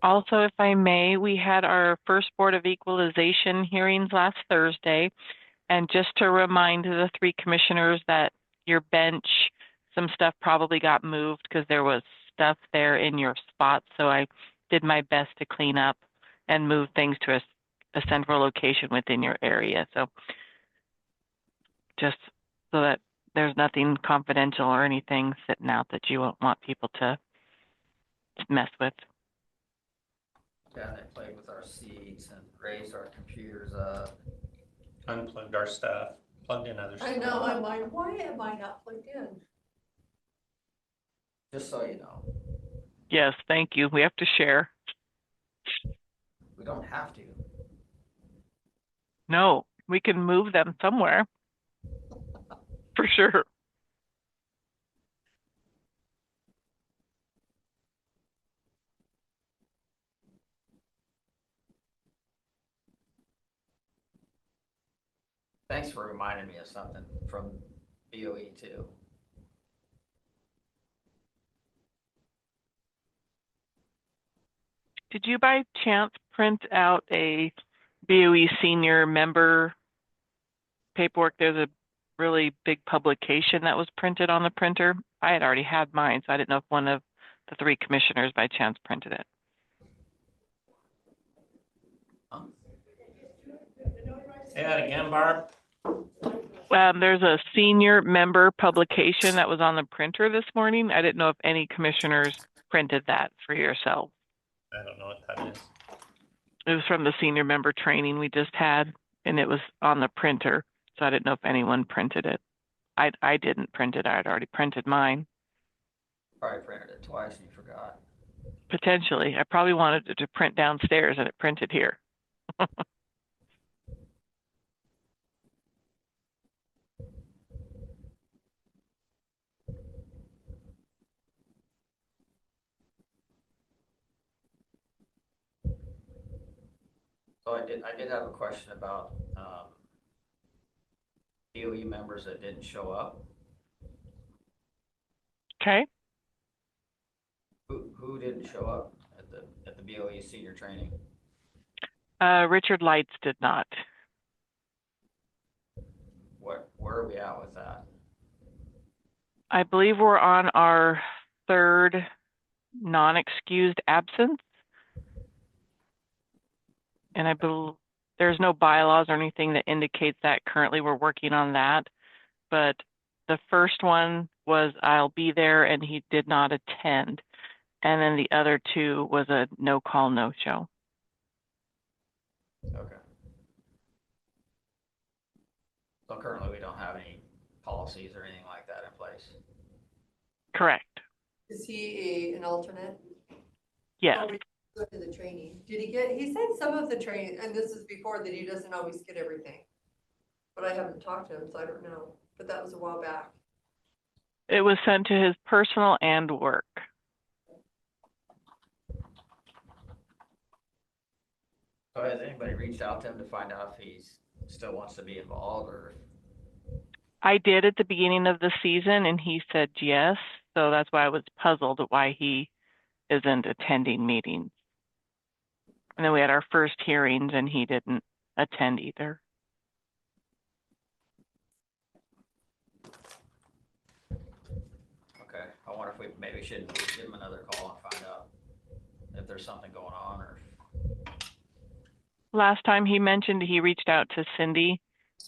Also, if I may, we had our first Board of Equalization hearings last Thursday. And just to remind the 3 commissioners that your bench, some stuff probably got moved because there was stuff there in your spot. So I did my best to clean up and move things to a central location within your area. So just so that there's nothing confidential or anything sitting out that you won't want people to mess with. Yeah, they played with our seats and raised our computers up. Unplugged our stuff, plugged in other stuff. I know, I'm like, why am I not plugged in? Just so you know, Yes, thank you. We have to share. we don't have to. No, we can move them somewhere. For sure. Thanks for reminding me of something from BOE too. Did you by chance print out a BOE senior member paperwork? There's a really big publication that was printed on the printer. I had already had mine, so I didn't know if one of the 3 commissioners by chance printed it. Say that again, Barb? There's a senior member publication that was on the printer this morning. I didn't know if any commissioners printed that for yourself. I don't know what that is. It was from the senior member training we just had, and it was on the printer, so I didn't know if anyone printed it. I didn't print it. I had already printed mine. Probably printed it twice and you forgot. Potentially. I probably wanted it to print downstairs, and it printed here. So I did have a question about BOE members that didn't show up. Okay. Who didn't show up at the BOE senior training? Richard Lights did not. Where are we at with that? I believe we're on our 3rd non-excused absence. And I believe there's no bylaws or anything that indicates that. Currently, we're working on that. But the first one was I'll be there, and he did not attend. And then the other 2 was a no call, no show. Okay. So currently we don't have any policies or anything like that in place. Correct. Is he an alternate? Yeah. Go to the training. He said some of the training, and this is before that he doesn't always get everything. But I haven't talked to him, so I don't know. But that was a while back. It was sent to his personal and work. So has anybody reached out to him to find out if he still wants to be involved or? I did at the beginning of the season, and he said yes. So that's why I was puzzled at why he isn't attending meetings. And then we had our first hearings, and he didn't attend either. Okay, I wonder if we maybe should give him another call and find out if there's something going on or. Last time he mentioned he reached out to Cindy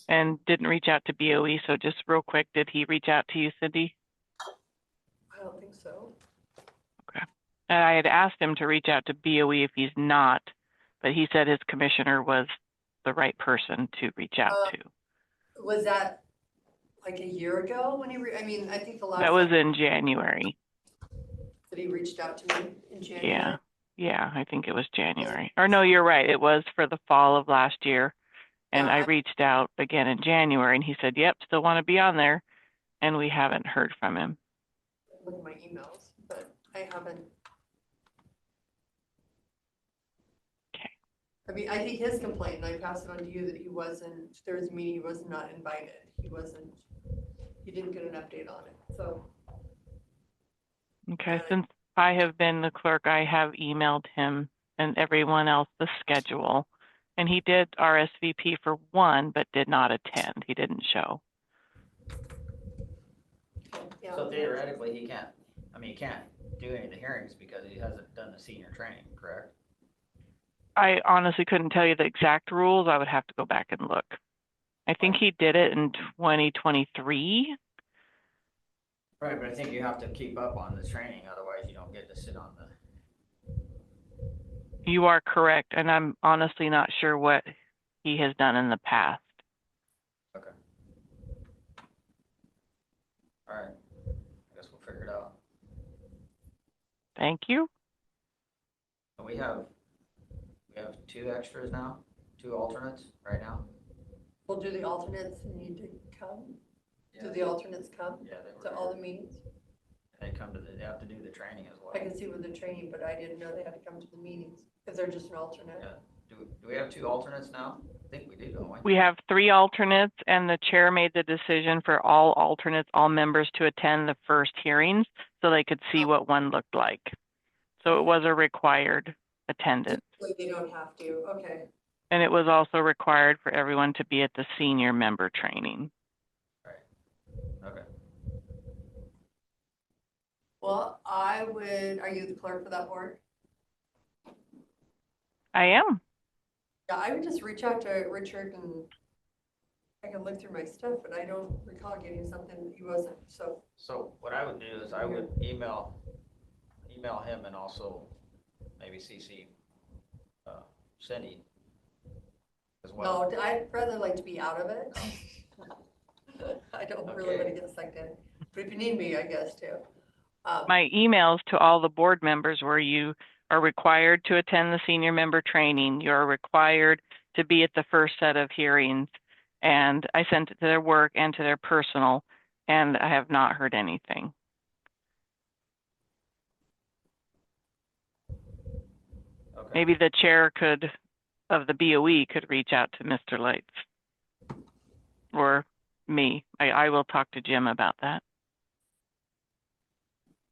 and didn't reach out to BOE. So just real quick, did he reach out to you, Cindy? I don't think so. Okay. And I had asked him to reach out to BOE if he's not, but he said his commissioner was the right person to reach out to. Was that like a year ago when I think the last. That was in January. That he reached out to me in January? Yeah, I think it was January. Or no, you're right. It was for the fall of last year. And I reached out again in January, and he said, yep, still want to be on there. And we haven't heard from him. Look at my emails, but I haven't. Okay. I mean, I think his complaint, and I passed it on to you, that there was a meeting, he was not invited. He didn't get an update on it, so. Okay, since I have been the clerk, I have emailed him and everyone else the schedule. And he did RSVP for one, but did not attend. He didn't show. Yeah. So theoretically, he can't do any of the hearings because he hasn't done the senior training, correct? I honestly couldn't tell you the exact rules. I would have to go back and look. I think he did it in 2023. Right, but I think you have to keep up on the training, otherwise you don't get to sit on the. You are correct, and I'm honestly not sure what he has done in the past. Okay. All right, I guess we'll figure it out. Thank you. And we have 2 extras now, 2 alternates right now. Well, do the alternates need to come? Do Yeah. the alternates come Yeah, they were to all here. the meetings? They they have to do the training as well. I can see with the training, but I didn't know they had to come to the meetings, because they're just an alternate. Yeah. Do we have 2 alternates now? I think we do, don't we? We have 3 alternates, and the chair made the decision for all alternates, all members to attend the first hearings so they could see what one looked like. So it was a required attendance. Like they don't have to, okay. And it was also required for everyone to be at the senior member training. Okay. Well, are you the clerk for that board? I am. Yeah, I would just reach out to Richard and I can look through my stuff, but I don't recall getting something that he wasn't, so. So what I would do is I would email him and also maybe CC Cindy as well. No, I'd rather like to be out of it. I don't really want to get sucked in, but if you need me, I guess too. My emails to all the board members were you are required to attend the senior member training. You're required to be at the first set of hearings. And I sent it to their work and to their personal, and I have not heard anything. Okay. Maybe the chair of the BOE could reach out to Mr. Lights or me. I will talk to Jim about that.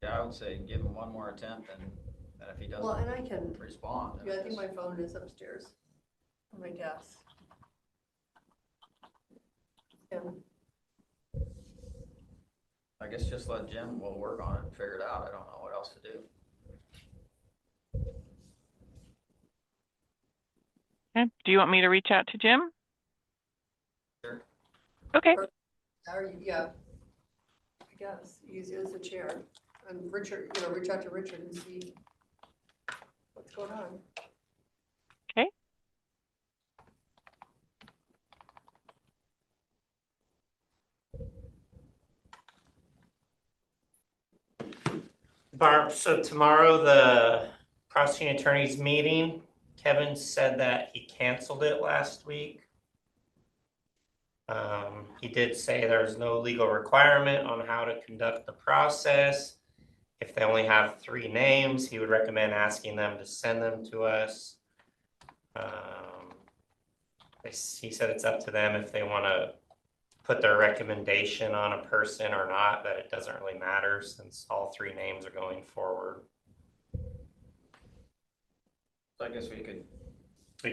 Yeah, I would say give him one more attempt, and if he Well, and I doesn't can, respond. then yeah, I think just- my phone is upstairs on my desk. Yeah. I guess just let Jim, we'll work on it and figure it out. I don't know what else to do. Okay. Do you want me to reach out to Jim? Sure. Okay. Yeah. I guess, easy as the chair. And Richard, reach out to Richard and see what's going on. Okay. Barb, so tomorrow, the prosecuting attorney's meeting, Kevin said that he canceled it last week. He did say there's no legal requirement on how to conduct the process. If they only have 3 names, he would recommend asking them to send them to us. He said it's up to them if they want to put their recommendation on a person or not, that it doesn't really matter since all 3 names are going forward. So I guess we could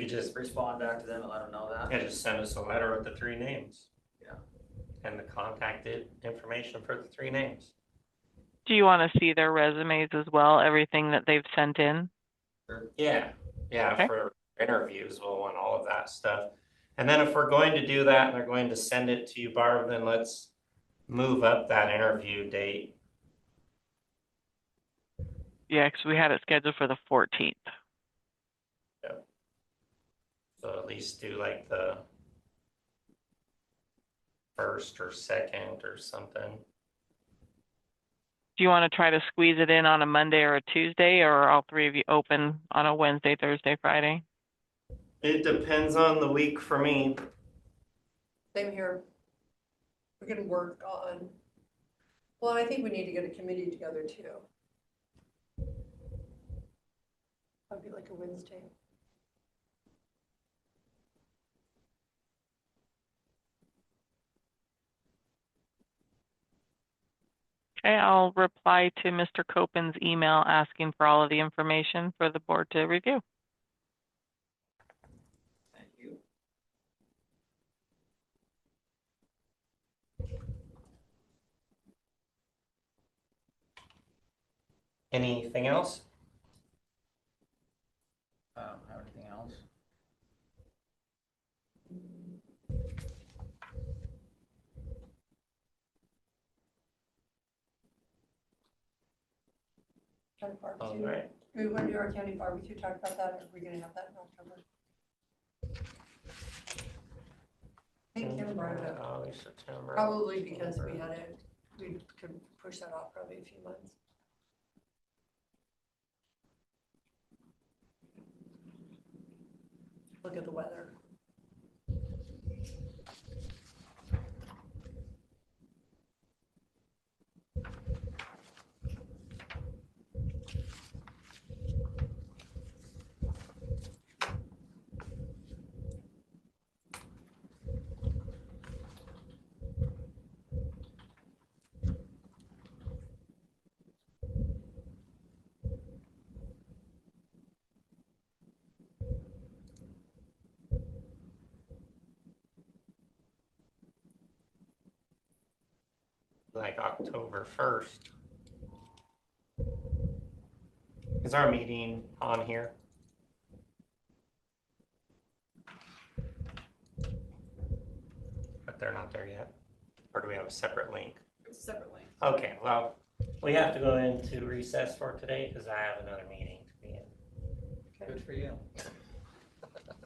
just respond back to them and let them know that. Yeah, just send us a letter with the 3 names. Yeah. And the contacted information for the 3 names. Do you want to see their resumes as well, everything that they've sent in? Yeah, Okay. For interviews, we'll want all of that stuff. And then if we're going to do that and they're going to send it to you, Barb, then let's move up that interview date. Yeah, because we had it scheduled for the 14th. Yeah. So at least do like the 1st or 2nd or something. Do you want to try to squeeze it in on a Monday or a Tuesday, or are all 3 of you open on a Wednesday, Thursday, Friday? It depends on the week for me. Same here. We can work on, well, I think we need to get a committee together too. That'd be like a Wednesday. Okay, I'll reply to Mr. Copen's email asking for all of the information for the board to review. Thank you. Anything else? I don't have anything else. County All barbecue. right. Do we want to do our county barbecue, talk about that, or are we gonna have that in October? I think Kim brought it up, August, September. probably because we October. had it, we could push that off probably a few months. Look at the weather. Like October 1st. Is our meeting on here? But they're not there yet? Or do we have a separate link? It's a separate link. Okay, well, we have to go into recess for today because I have another meeting to be in. Good for you.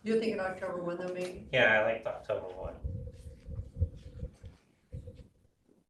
You're thinking October 1 though, maybe? Yeah, I like October 1.